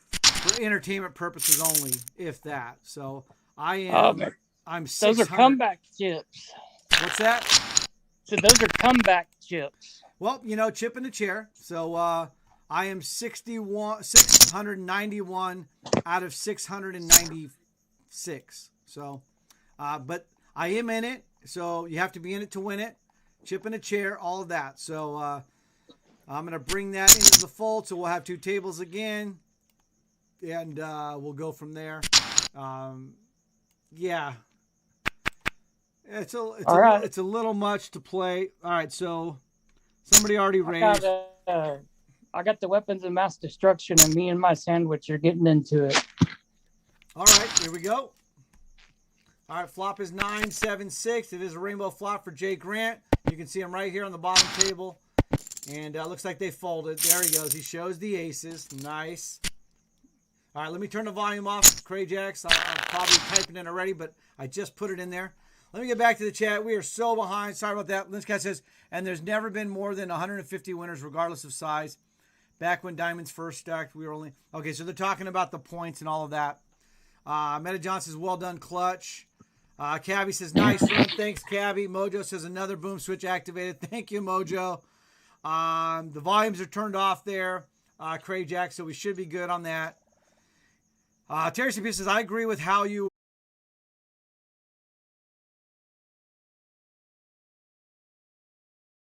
[SPEAKER 2] entertainment purposes only, if that. So I'm
[SPEAKER 1] those are
[SPEAKER 2] 600.
[SPEAKER 1] comeback chips.
[SPEAKER 2] What's that?
[SPEAKER 1] So those are comeback chips.
[SPEAKER 2] Well, chip in the chair. So I am 691 out of 696. So, but I am in it. So you have to be in it to win it. Chip in a chair, all of that. So I'm going to bring that into the fold. So we'll have 2 tables again. And we'll go from there. Yeah. It's a little much to play. All right, so somebody already raised.
[SPEAKER 1] I got the weapons of mass destruction, and me and my sandwich are getting into it.
[SPEAKER 2] All right, here we go. All right, flop is 9-7-6. It is a rainbow flop for JGrant. You can see him right here on the bottom table. And looks like they folded. There he goes. He shows the aces. Nice. All right, let me turn the volume off. Cray Jacks, I'm probably typing in already, but I just put it in there. Let me get back to the chat. We are so behind. Sorry about that. Linscat says, and there's never been more than 150 winners, regardless of size. Back when diamonds first stacked, we were only... Okay, so they're talking about the points and all of that. Meta John says, well done, clutch. Cabby says, nice run. Thanks, Cabby. Mojo says, another boom switch activated. Thank you, Mojo. The volumes are turned off there, Cray Jack, so we should be good on that. Terry CP says, I agree with how you